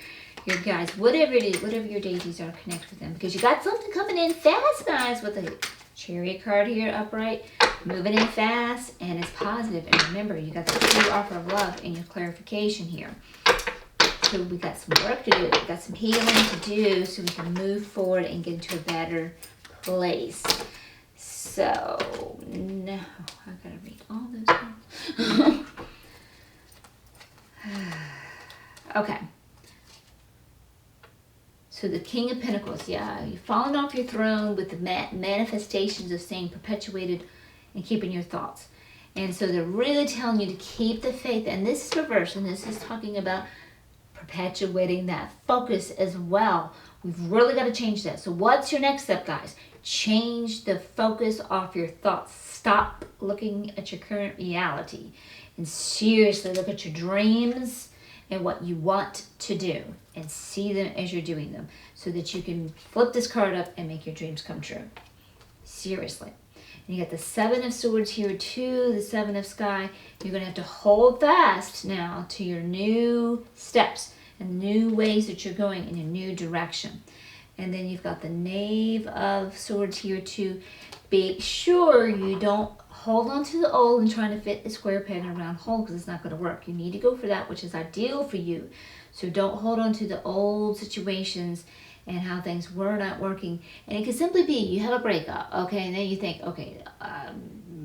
guides, whatever it is, whatever your deities are, connect with them, because you got something coming in fast, guys, with the Chariot card here upright, moving in fast, and it's positive. And remember, you got the true offer of love in your clarification here. So we got some work to do. We got some healing to do so we can move forward and get into a better place. So, no, I gotta read all those cards. Okay. So the King of Pentacles, yeah, you've fallen off your throne with the manifestations of staying perpetuated and keeping your thoughts. And so they're really telling you to keep the faith. And this is reverse, and this is talking about perpetuating that focus as well. We've really got to change that. So what's your next step, guys? Change the focus off your thoughts. Stop looking at your current reality and seriously look at your dreams and what you want to do and see them as you're doing them so that you can flip this card up and make your dreams come true. Seriously. And you got the Seven of Swords here too, the Seven of Sky. You're going to have to hold fast now to your new steps and new ways that you're going in a new direction. And then you've got the Knave of Swords here too. Make sure you don't hold on to the old and trying to fit a square peg in a round hole, because it's not going to work. You need to go for that which is ideal for you. So don't hold on to the old situations and how things were not working. And it could simply be you have a breakup, okay, and then you think, okay,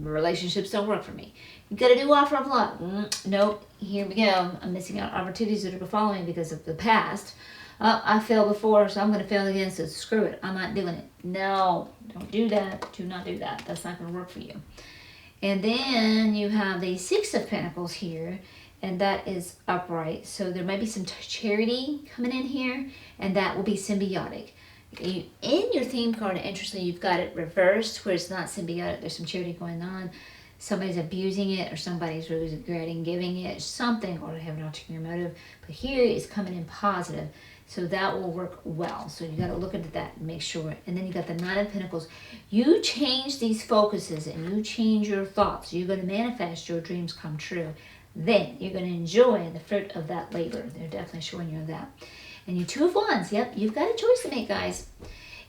relationships don't work for me. You got a new offer of love. Nope, here we go. I'm missing out on opportunities that are following me because of the past. I failed before, so I'm going to fail again, so screw it. I'm not doing it. No, don't do that. Do not do that. That's not going to work for you. And then you have the Six of Pentacles here, and that is upright. So there might be some charity coming in here, and that will be symbiotic. In your theme card, interestingly, you've got it reversed where it's not symbiotic. There's some charity going on. Somebody's abusing it, or somebody's really regretting giving it, something, or they have an ulterior motive. But here it's coming in positive. So that will work well. So you got to look at that and make sure. And then you got the Nine of Pentacles. You change these focuses and you change your thoughts. You're going to manifest your dreams come true. Then you're going to enjoy the fruit of that labor. They're definitely showing you that. And your Two of Wands. Yep, you've got a choice to make, guys.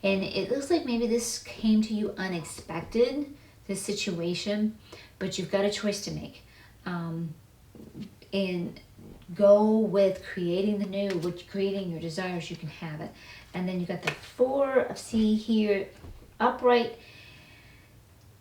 And it looks like maybe this came to you unexpected, this situation. But you've got a choice to make. And go with creating the new, with creating your desires, you can have it. And then you got the Four of Sea here, upright.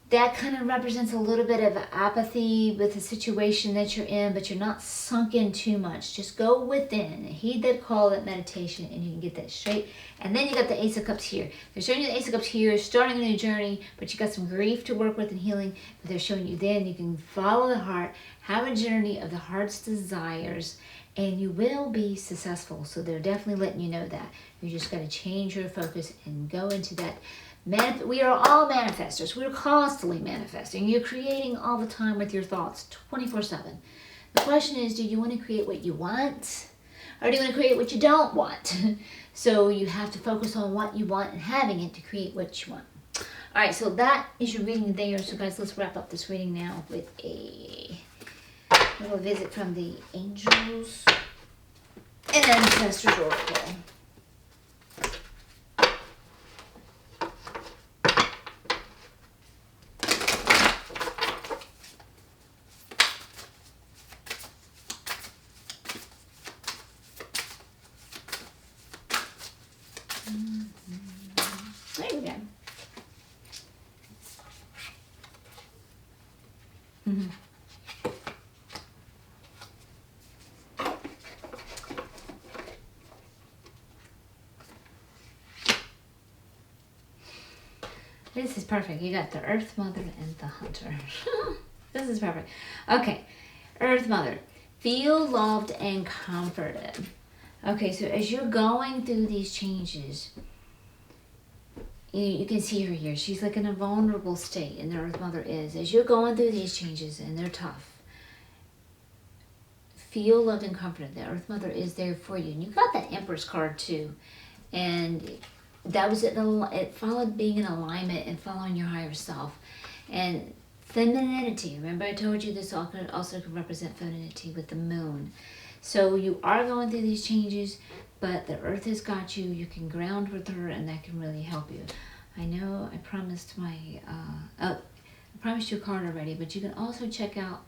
That kind of represents a little bit of apathy with the situation that you're in, but you're not sunk in too much. Just go within, heed that call, that meditation, and you can get that straight. And then you got the Ace of Cups here. They're showing you the Ace of Cups here, starting a new journey, but you got some grief to work with and healing. But they're showing you then you can follow the heart, have a journey of the heart's desires, and you will be successful. So they're definitely letting you know that. You just got to change your focus and go into that. We are all manifestors. We're constantly manifesting. You're creating all the time with your thoughts, 24/7. The question is, do you want to create what you want? Or do you want to create what you don't want? So you have to focus on what you want and having it to create what you want. All right, so that is your reading there. So guys, let's wrap up this reading now with a little visit from the angels and ancestors oracle. There we go. This is perfect. You got the Earth Mother and the Hunter. This is perfect. Okay, Earth Mother, feel loved and comforted. Okay, so as you're going through these changes, you can see her here. She's like in a vulnerable state, and the Earth Mother is. As you're going through these changes, and they're tough, feel loved and comforted. The Earth Mother is there for you. And you got that Empress card too. And that was it. It followed being in alignment and following your higher self. And femininity. Remember I told you this also can represent femininity with the moon. So you are going through these changes, but the Earth has got you. You can ground with her, and that can really help you. I know I promised I promised you a card already, but you can also check out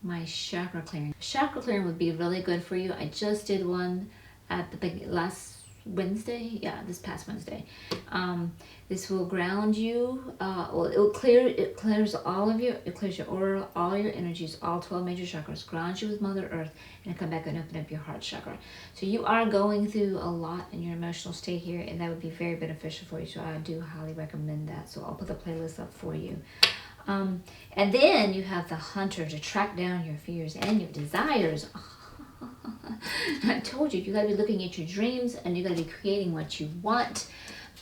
my chakra clearing. Chakra clearing would be really good for you. I just did one at the last Wednesday. Yeah, this past Wednesday. This will ground you. It clears your aura, all your energies, all 12 major chakras, grounds you with Mother Earth, and come back and open up your heart chakra. So you are going through a lot in your emotional state here, and that would be very beneficial for you. So I do highly recommend that. So I'll put the playlist up for you. And then you have the Hunter to track down your fears and your desires. I told you, you got to be looking at your dreams, and you got to be creating what you want.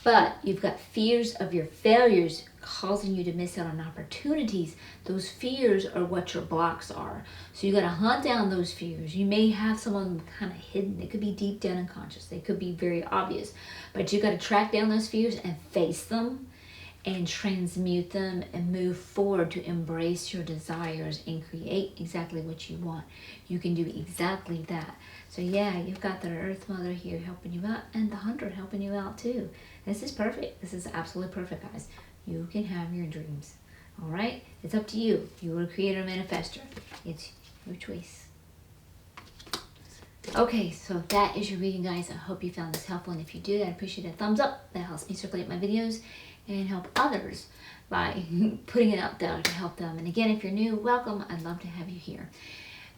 But you've got fears of your failures causing you to miss out on opportunities. Those fears are what your blocks are. So you got to hunt down those fears. You may have someone kind of hidden. They could be deep down unconscious. They could be very obvious. But you got to track down those fears and face them and transmute them and move forward to embrace your desires and create exactly what you want. You can do exactly that. So yeah, you've got the Earth Mother here helping you out, and the Hunter helping you out too. This is perfect. This is absolutely perfect, guys. You can have your dreams. All right? It's up to you. You are a creator manifester. It's your choice. Okay, so that is your reading, guys. I hope you found this helpful, and if you did, I appreciate a thumbs up. That helps me circulate my videos and help others by putting it out there to help them. And again, if you're new, welcome. I'd love to have you here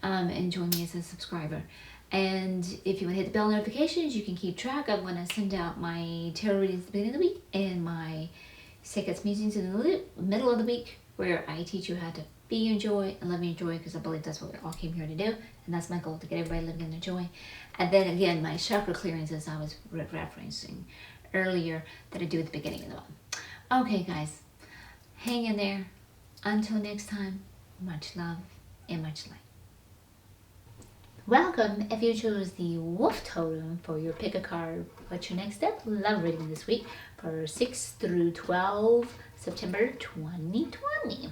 and join me as a subscriber. And if you want to hit the bell notifications, you can keep track of when I send out my tarot readings at the beginning of the week and my Seqkat musings in the middle of the week, where I teach you how to be in joy and live in joy, because I believe that's what we all came here to do, and that's my goal, to get everybody living in their joy. And then again, my chakra clearings, as I was referencing earlier, that I do at the beginning of the month. Okay, guys, hang in there. Until next time, much love and much light. Welcome. If you chose the Wolf Totem for your pick a card, what's your next step? Love reading this week for 6 through 12 September 2020.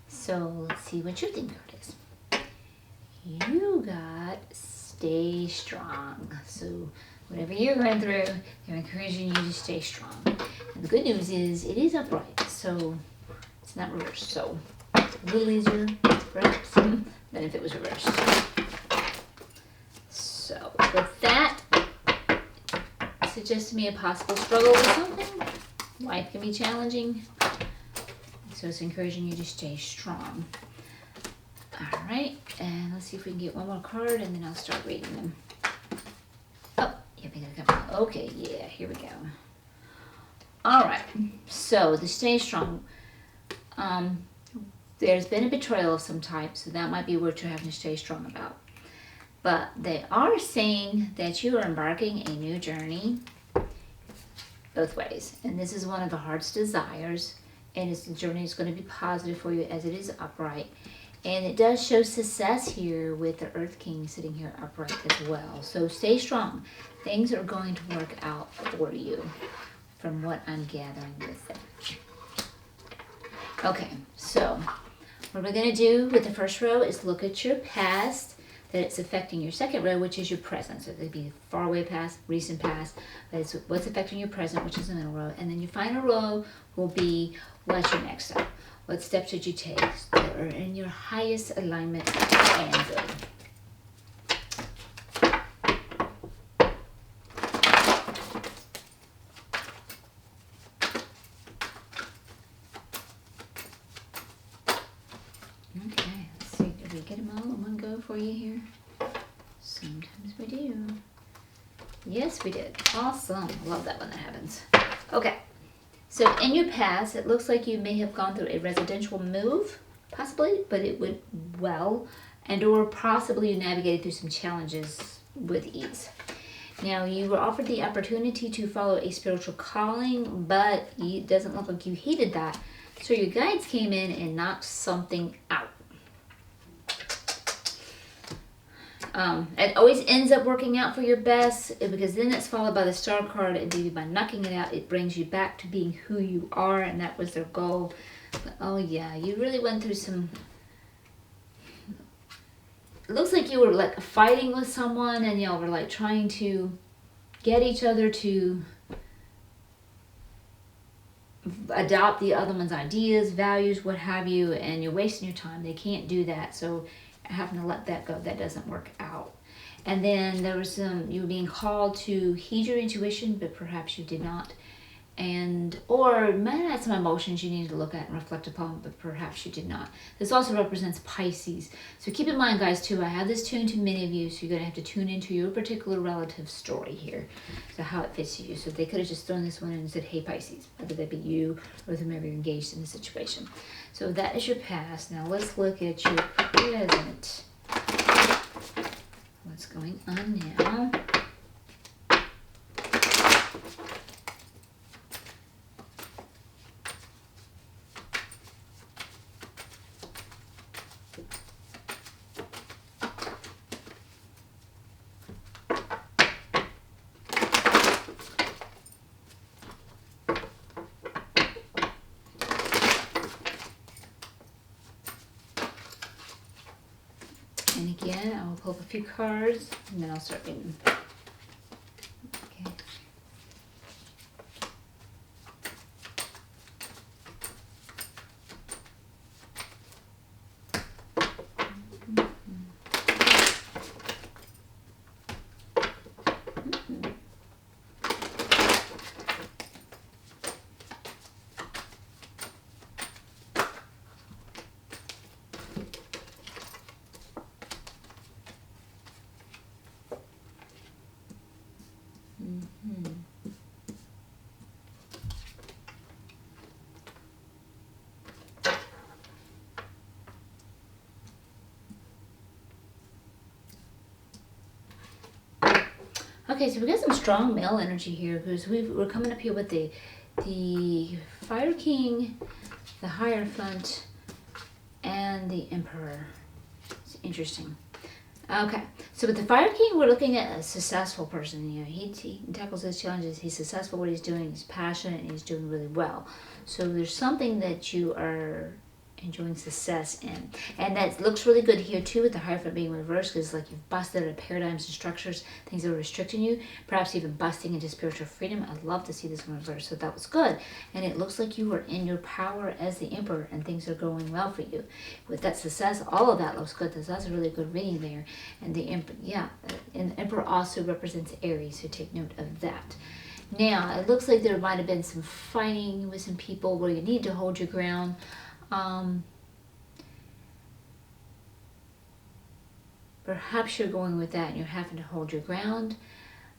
So let's see what your theme card is. You got Stay Strong. So whatever you're going through, they're encouraging you to stay strong. And the good news is it is upright, so it's not reversed. So it's a little easier perhaps than if it was reversed. So with that, it suggests to me a possible struggle with something. Life can be challenging, so it's encouraging you to stay strong. All right, and let's see if we can get one more card, and then I'll start reading them. Oh, yeah, we gotta come. Okay, yeah, here we go. All right, so the stay strong. There's been a betrayal of some type, so that might be what you're having to stay strong about. But they are saying that you are embarking a new journey both ways. And this is one of the heart's desires. And the journey is going to be positive for you as it is upright. And it does show success here with the Earth King sitting here upright as well. So stay strong. Things are going to work out for you from what I'm gathering with it. Okay, so what we're going to do with the first row is look at your past, that it's affecting your second row, which is your present. So it could be far away past, recent past, but it's what's affecting your present, which is the middle row. And then your final row will be what's your next step. What steps did you take that are in your highest alignment and good? Okay, let's see. Did we get them all in one go for you here? Sometimes we do. Yes, we did. Awesome. Love that when that happens. Okay. So in your past, it looks like you may have gone through a residential move, possibly, but it went well, and or possibly you navigated through some challenges with ease. Now, you were offered the opportunity to follow a spiritual calling, but it doesn't look like you heeded that. So your guides came in and knocked something out. It always ends up working out for your best, because then it's followed by the star card, and maybe by knocking it out, it brings you back to being who you are, and that was their goal. But oh yeah, you really went through some, it looks like you were like fighting with someone, and y'all were like trying to get each other to adopt the other one's ideas, values, what have you, and you're wasting your time. They can't do that, so having to let that go, that doesn't work out. And then there was you were being called to heed your intuition, but perhaps you did not. And, or might have had some emotions you needed to look at and reflect upon, but perhaps you did not. This also represents Pisces. So keep in mind, guys, too, I have this tuned to many of you, so you're going to have to tune into your particular relative story here. So how it fits you. So they could have just thrown this one in and said, hey, Pisces, whether that be you or whomever you're engaged in the situation. So that is your past. Now let's look at your present. What's going on now? And again, I will pull up a few cards, and then I'll start reading. Okay. Okay, so we got some strong male energy here, because we're coming up here with the Fire King, the Hierophant, and the Emperor. It's interesting. Okay, so with the Fire King, we're looking at a successful person. You know, he tackles his challenges. He's successful what he's doing. He's passionate, and he's doing really well. So there's something that you are enjoying success in, and that looks really good here too, with the Hierophant being reversed, because like you've busted at paradigms and structures, things that are restricting you, perhaps even busting into spiritual freedom. I'd love to see this one reversed, so that was good. And it looks like you are in your power as the Emperor, and things are going well for you with that success. All of that looks good. That's a really good reading there. And the Emperor, yeah, and the Emperor also represents Aries, so take note of that. Now it looks like there might have been some fighting with some people where you need to hold your ground. Perhaps you're going with that and you're having to hold your ground.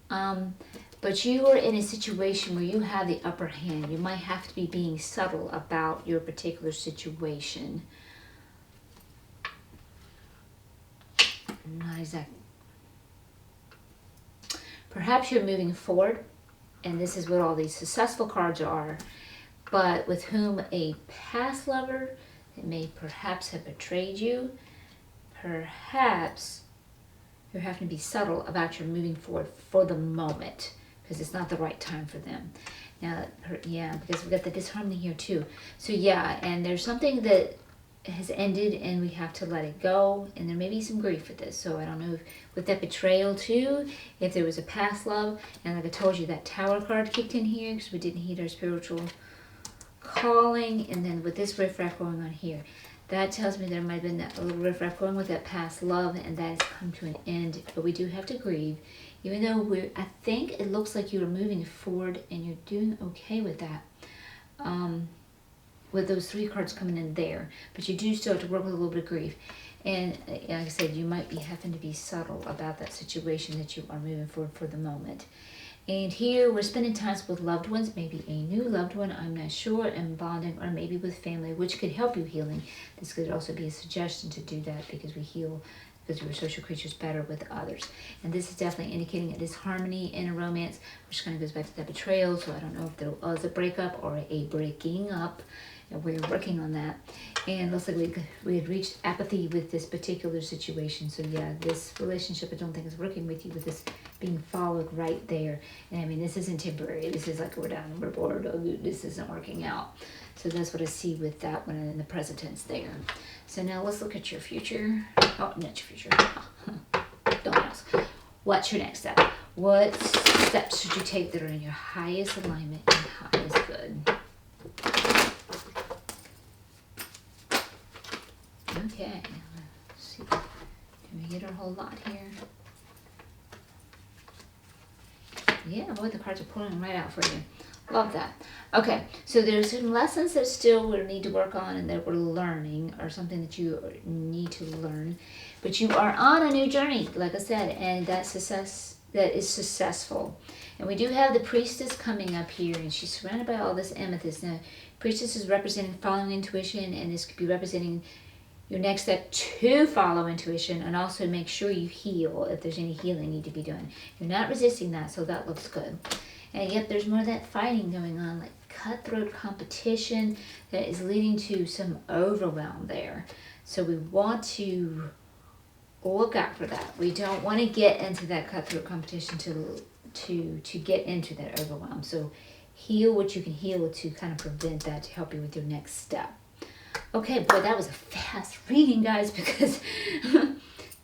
But you are in a situation where you have the upper hand. You might have to be being subtle about your particular situation. Not exactly. Perhaps you're moving forward, and this is what all these successful cards are, but with whom a past lover that may perhaps have betrayed you. Perhaps you're having to be subtle about your moving forward for the moment because it's not the right time for them. Now, yeah, because we've got the disharmony here too. So yeah, and there's something that has ended and we have to let it go, and there may be some grief with this. So I don't know if with that betrayal too, if there was a past love, and like I told you, that Tower card kicked in here because we didn't heed our spiritual calling, and then with this riffraff going on here, that tells me there might have been that little riffraff going with that past love, and that has come to an end. But we do have to grieve, even though I think it looks like you are moving forward and you're doing okay with that. With those 3 cards coming in there, but you do still have to work with a little bit of grief. And like I said, you might be having to be subtle about that situation that you are moving forward for the moment. And here we're spending time with loved ones, maybe a new loved one, I'm not sure, and bonding, or maybe with family, which could help you healing. This could also be a suggestion to do that because we heal, because we're social creatures, better with others. And this is definitely indicating a disharmony in a romance, which kind of goes back to that betrayal. So I don't know if there was a breakup or a breaking up. We're working on that, and looks like we had reached apathy with this particular situation. So yeah, this relationship I don't think is working with you, with this being followed right there. And I mean, this isn't temporary. This is like we're done, we're bored, this isn't working out. So that's what I see with that one in the present tense there. So now let's look at your future. Oh, not your future. Don't ask. What's your next step? What steps should you take that are in your highest alignment and highest good? Okay, let's see. Can we get our whole lot here? Yeah, boy, the cards are pulling right out for you. Love that. Okay, so there's some lessons that still we need to work on and that we're learning, or something that you need to learn. But you are on a new journey, like I said, and that is successful. And we do have the priestess coming up here, and she's surrounded by all this amethyst. Now, priestess is representing following intuition, and this could be representing your next step to follow intuition, and also make sure you heal if there's any healing you need to be doing. You're not resisting that, so that looks good. And yet there's more of that fighting going on, like cutthroat competition that is leading to some overwhelm there. So we want to look out for that. We don't want to get into that cutthroat competition to get into that overwhelm. So heal what you can heal to kind of prevent that, to help you with your next step. Okay, boy, that was a fast reading, guys, because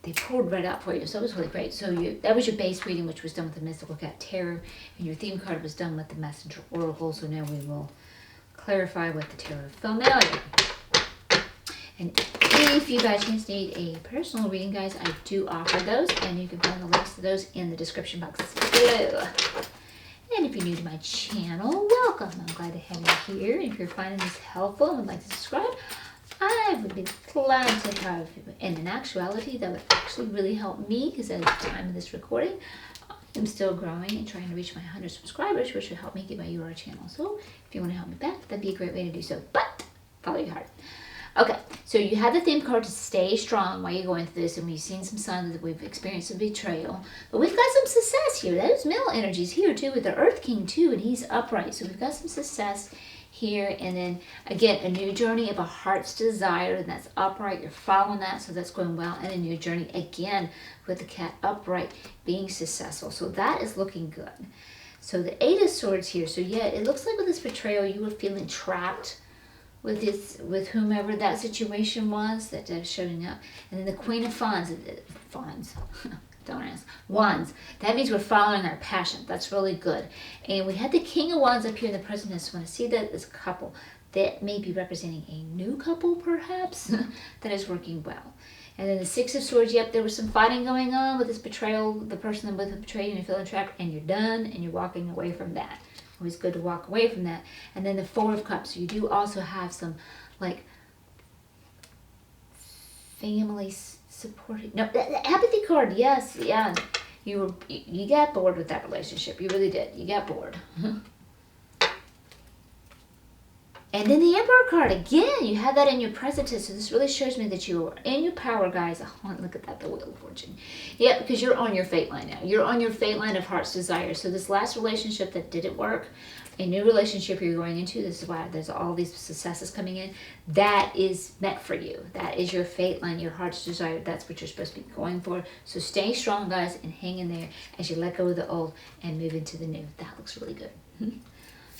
they pulled right out for you. So it was really great. So that was your base reading, which was done with the Mystical Cat Tarot, and your theme card was done with the Messenger Oracle. So now we will clarify with the Tarot Familiar. And if you by chance need a personal reading, guys, I do offer those, and you can find the links to those in the description box below. And if you're new to my channel, welcome. I'm glad to have you here. If you're finding this helpful and would like to subscribe, I would be glad to have you. And in actuality, that would actually really help me, because at the time of this recording, I'm still growing and trying to reach my 100 subscribers, which would help me get my UR channel. So if you want to help me back, that'd be a great way to do so. But follow your heart. Okay, so you have the theme card to stay strong while you're going through this, and we've seen some signs that we've experienced some betrayal. But we've got some success here. Those male energies here too, with the Earth King too, and he's upright. So we've got some success here, and then again, a new journey of a heart's desire, and that's upright. You're following that, so that's going well. And a new journey again with the cat upright, being successful. So that is looking good. So the Eight of Swords here. So yeah, it looks like with this betrayal, you were feeling trapped with whomever that situation was that is showing up. And then the Queen of Wands, don't ask, Wands. That means we're following our passion. That's really good. And we had the King of Wands up here in the present. So when I see that as a couple, that may be representing a new couple, perhaps, that is working well. And then the Six of Swords, yep, there was some fighting going on with this betrayal, the person that was betrayed, and you're feeling trapped, and you're done, and you're walking away from that. Always good to walk away from that. And then the Four of Cups. So you do also have some, like, family supporting. No, the apathy card. Yes, yeah. You got bored with that relationship. You really did. You got bored. And then the Emperor card, again, you have that in your presence. So this really shows me that you are in your power, guys. Oh, look at that, the Wheel of Fortune. Yeah, because you're on your fate line now. You're on your fate line of heart's desire. So this last relationship that didn't work, a new relationship you're going into, this is why there's all these successes coming in, that is meant for you. That is your fate line, your heart's desire. That's what you're supposed to be going for. So stay strong, guys, and hang in there as you let go of the old and move into the new. That looks really good.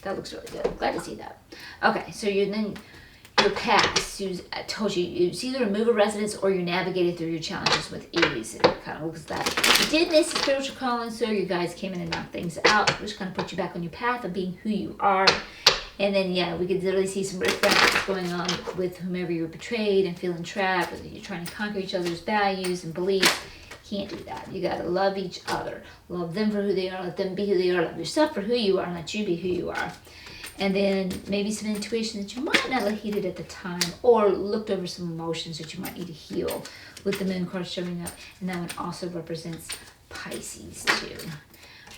That looks really good. I'm glad to see that. Okay, so you're then your past. I told you, it's either move a residence or you navigated through your challenges with ease. It kind of looks like that. You did miss the spiritual calling, so you guys came in and knocked things out, which kind of put you back on your path of being who you are. And then, yeah, we could literally see some differences going on with whomever you were betrayed and feeling trapped, whether you're trying to conquer each other's values and beliefs. Can't do that. You got to love each other. Love them for who they are. Let them be who they are. Love yourself for who you are and let you be who you are. And then maybe some intuition that you might not have heeded at the time, or looked over some emotions that you might need to heal with the moon card showing up. And that one also represents Pisces too.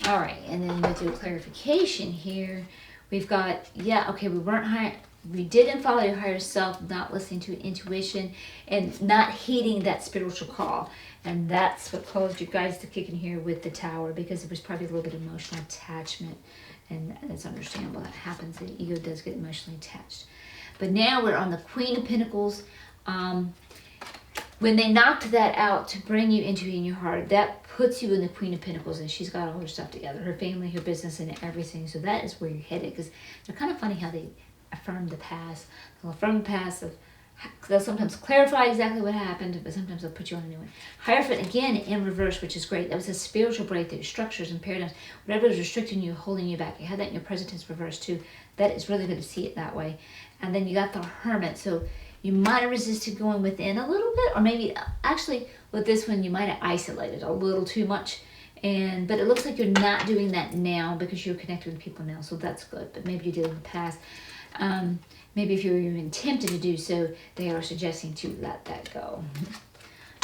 All right, and then we'll do a clarification here. We've got, yeah, okay, we didn't follow your higher self, not listening to intuition, and not heeding that spiritual call. And that's what caused you guys to kick in here with the Tower, because it was probably a little bit of emotional attachment. And it's understandable that happens. The ego does get emotionally attached. But now we're on the Queen of Pentacles. When they knocked that out to bring you into in your heart, that puts you in the Queen of Pentacles, and she's got all her stuff together, her family, her business, and everything. So that is where you're headed, because they're kind of funny how they affirm the past. They'll affirm the past of, they'll sometimes clarify exactly what happened, but sometimes they'll put you on a new one. Hierophant, again, in reverse, which is great. That was a spiritual breakthrough, structures and paradigms. Whatever was restricting you, holding you back. You had that in your present tense reverse too. That is really good to see it that way. And then you got the Hermit. So you might have resisted going within a little bit, or maybe actually with this one, you might have isolated a little too much. But it looks like you're not doing that now because you're connected with people now. So that's good. But maybe you did in the past. Maybe if you're even tempted to do so, they are suggesting to let that go.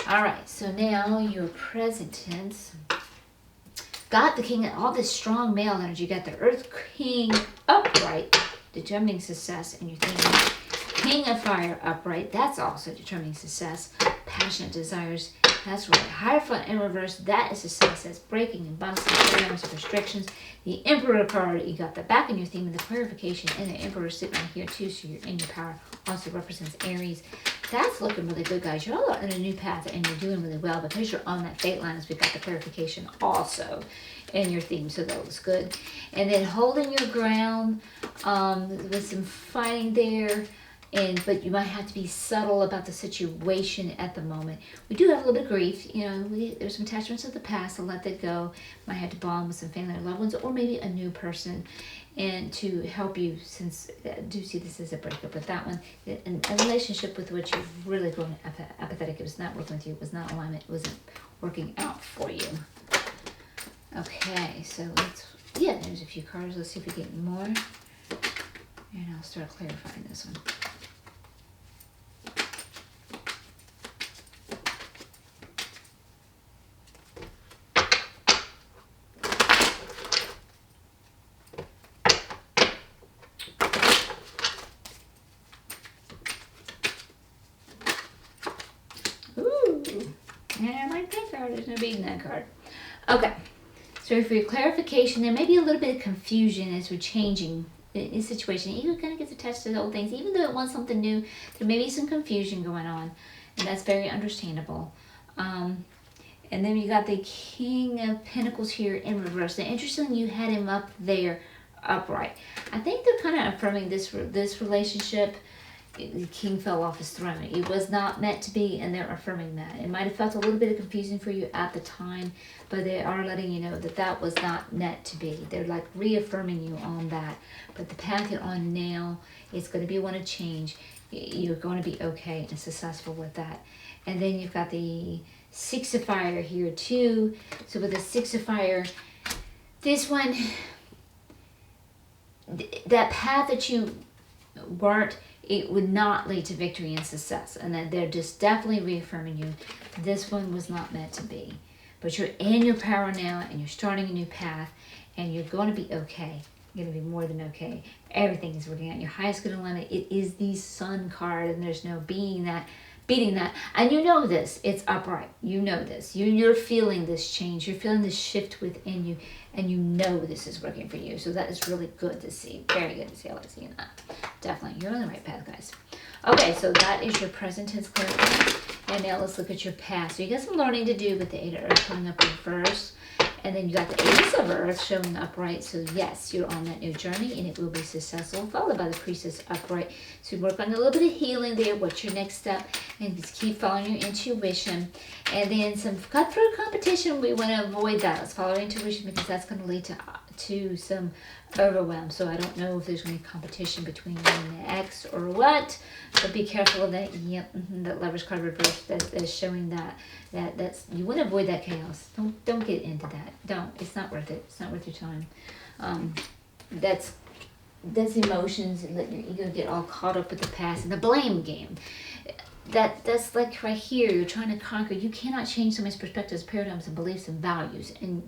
All right, so now your present tense. Got the King, all this strong male energy. Got the Earth King upright, determining success, and you're thinking King of Fire upright. That's also determining success. Passionate desires. That's right. Hierophant in reverse. That is success. That's breaking and busting programs of restrictions. The Emperor card, you got the back in your theme and the clarification, and the Emperor sitting right here too, so you're in your power. Also represents Aries. That's looking really good, guys. You're all on a new path, and you're doing really well because you're on that fate line. As we've got the clarification also in your theme, so that looks good. And then holding your ground with some fighting there. But you might have to be subtle about the situation at the moment. We do have a little bit of grief. There's some attachments of the past, so let that go. Might have to bond with some family or loved ones, or maybe a new person, and to help you, since I do see this as a breakup with that one. A relationship with which you've really grown apathetic. It was not working with you. It was not alignment. It wasn't working out for you. Okay, so there's a few cards. Let's see if we get more. And I'll start clarifying this one. And I like that card. There's no beating that card. Okay. So for your clarification, there may be a little bit of confusion as we're changing the situation. Ego kind of gets attached to the old things. Even though it wants something new, there may be some confusion going on. And that's very understandable. And then you got the King of Pentacles here in reverse. Now, interestingly, you had him up there upright. I think they're kind of affirming this relationship. The king fell off his throne. It was not meant to be, and they're affirming that. It might have felt a little bit of confusion for you at the time, but they are letting you know that that was not meant to be. They're like reaffirming you on that. But the path you're on now is going to be one of change. You're going to be okay and successful with that. And then you've got the Six of Fire here too. So with the Six of Fire, this one, that path that you weren't, it would not lead to victory and success. And then they're just definitely reaffirming you. This one was not meant to be. But you're in your power now, and you're starting a new path, and you're going to be okay. You're going to be more than okay. Everything is working out. Your highest good alignment. It is the Sun card, and there's no beating that. And you know this. It's upright. You know this. You're feeling this change. You're feeling this shift within you, and you know this is working for you. So that is really good to see. Very good to see. I like seeing that. Definitely. You're on the right path, guys. Okay, so that is your present tense clarity. And now let's look at your past. So you got some learning to do with the Eight of Earth coming up reverse. And then you got the Ace of Earth showing upright. So yes, you're on that new journey and it will be successful. Followed by the Priestess upright. So work on a little bit of healing there. What's your next step? And just keep following your intuition. And then some cutthroat competition. We want to avoid that. Let's follow our intuition because that's going to lead to some overwhelm. So I don't know if there's going to be competition between you and the ex or what. But be careful of that. Yep, that Lover's card reverse that's showing that's you want to avoid that chaos. Don't get into that. Don't. It's not worth it. It's not worth your time. That's emotions and let your ego get all caught up with the past and the blame game. That's like right here. You're trying to conquer. You cannot change someone's perspectives, paradigms, and beliefs and values. And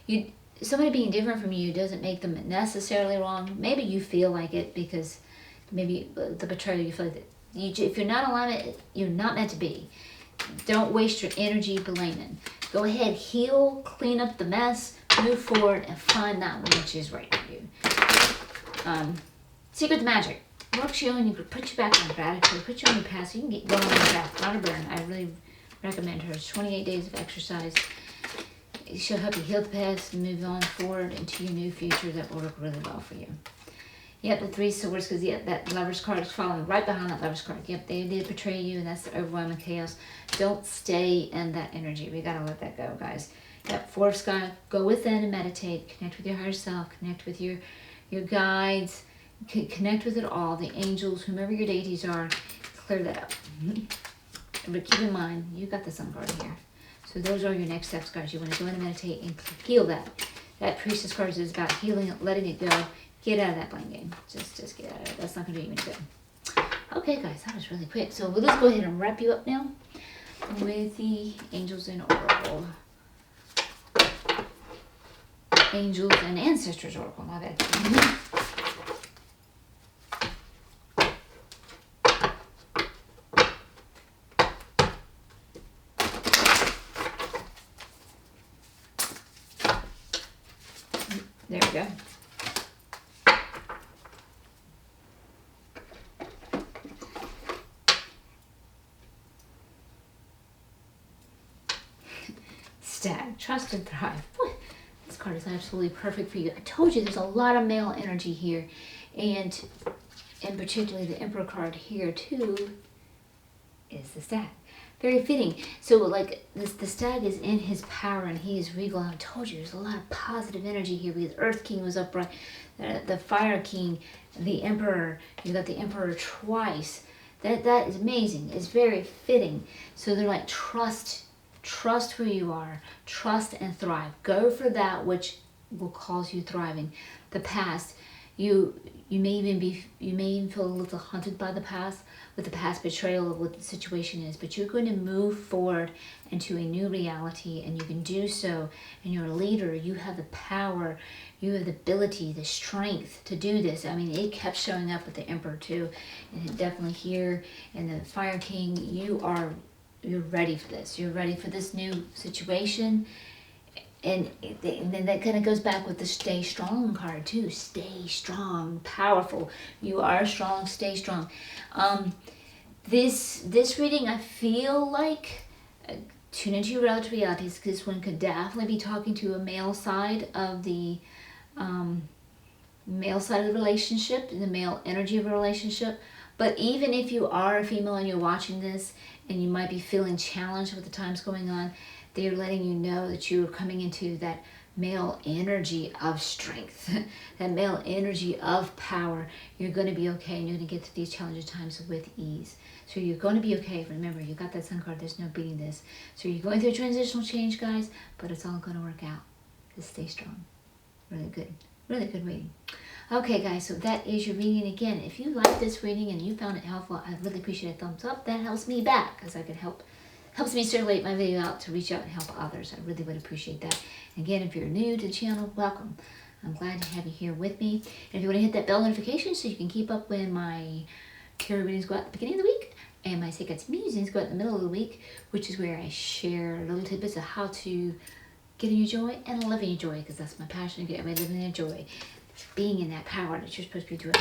you somebody being different from you doesn't make them necessarily wrong. Maybe you feel like it because maybe the betrayal you feel like that. If you're not in alignment, you're not meant to be. Don't waste your energy blaming. Go ahead, heal, clean up the mess, move forward, and find that one which is right for you. Secret to Magic. Works you and you put you back on gratitude, put you on your path so you can get going on your path. Not a burn. I really recommend her. It's 28 days of exercise. She'll help you heal the past and move on forward into your new future. That will work really well for you. Yep, the Three Swords, because that Lover's card is following right behind that Lover's card. Yep, they did betray you, and that's the overwhelming chaos. Don't stay in that energy. We got to let that go, guys. Yep, Four of Sky, go within and meditate. Connect with your higher self. Connect with your guides. Connect with it all. The angels, whomever your deities are, clear that up. But keep in mind, you got the Sun card here. So those are your next steps, guys. You want to go in and meditate and heal that. That Priestess card is about healing it, letting it go. Get out of that blame game. Just get out of it. That's not going to do you any good. Okay, guys, that was really quick. So let's go ahead and wrap you up now with the Angels and Oracle. Angels and Ancestors Oracle, my bad. There we go. Stag, trust and thrive. Boy, this card is absolutely perfect for you. I told you there's a lot of male energy here, and particularly the Emperor card here too is the Stag. Very fitting. So like the Stag is in his power and he is regal. I told you there's a lot of positive energy here because Earth King was upright, the Fire King, the Emperor. You got the Emperor twice. That is amazing. It's very fitting. So they're like trust who you are, trust and thrive. Go for that which will cause you thriving. The past, you may even feel a little haunted by the past, with the past betrayal of what the situation is, but you're going to move forward into a new reality, and you can do so, and you're a leader. You have the power, you have the ability, the strength to do this. I mean, it kept showing up with the Emperor too, and definitely here, and the Fire King, you're ready for this. You're ready for this new situation. And then that kind of goes back with the Stay Strong card too. Stay strong, powerful. You are strong, stay strong. This reading, I feel like, tune into your relative realities, because this one could definitely be talking to a male side of the relationship, the male energy of a relationship. But even if you are a female and you're watching this and you might be feeling challenged with the times going on, they're letting you know that you're coming into that male energy of strength, that male energy of power. You're going to be okay, and you're going to get through these challenging times with ease. So you're going to be okay. Remember, you got that Sun card. There's no beating this. So you're going through a transitional change, guys, but it's all going to work out. Just stay strong. Really good reading. Okay, guys, so that is your reading. Again, if you like this reading and you found it helpful, I really appreciate a thumbs up. That helps me back, because I can helps me circulate my video out to reach out and help others. I really would appreciate that. Again, if you're new to the channel, welcome. I'm glad to have you here with me. And if you want to hit that bell notification so you can keep up when my tarot readings go out at the beginning of the week and my Seqkat musings go out in the middle of the week, which is where I share little tidbits of how to get in your joy and live in your joy, because that's my passion, to get everybody living in their joy, being in that power that you're supposed to be doing,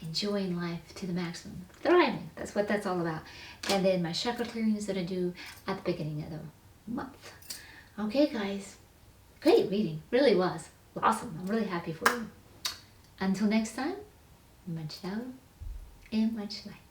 enjoying life to the maximum, thriving. That's what that's all about. And then my chakra clearings that I do at the beginning of the month. Okay, guys, great reading, really was awesome. I'm really happy for you. Until next time, much love and much light.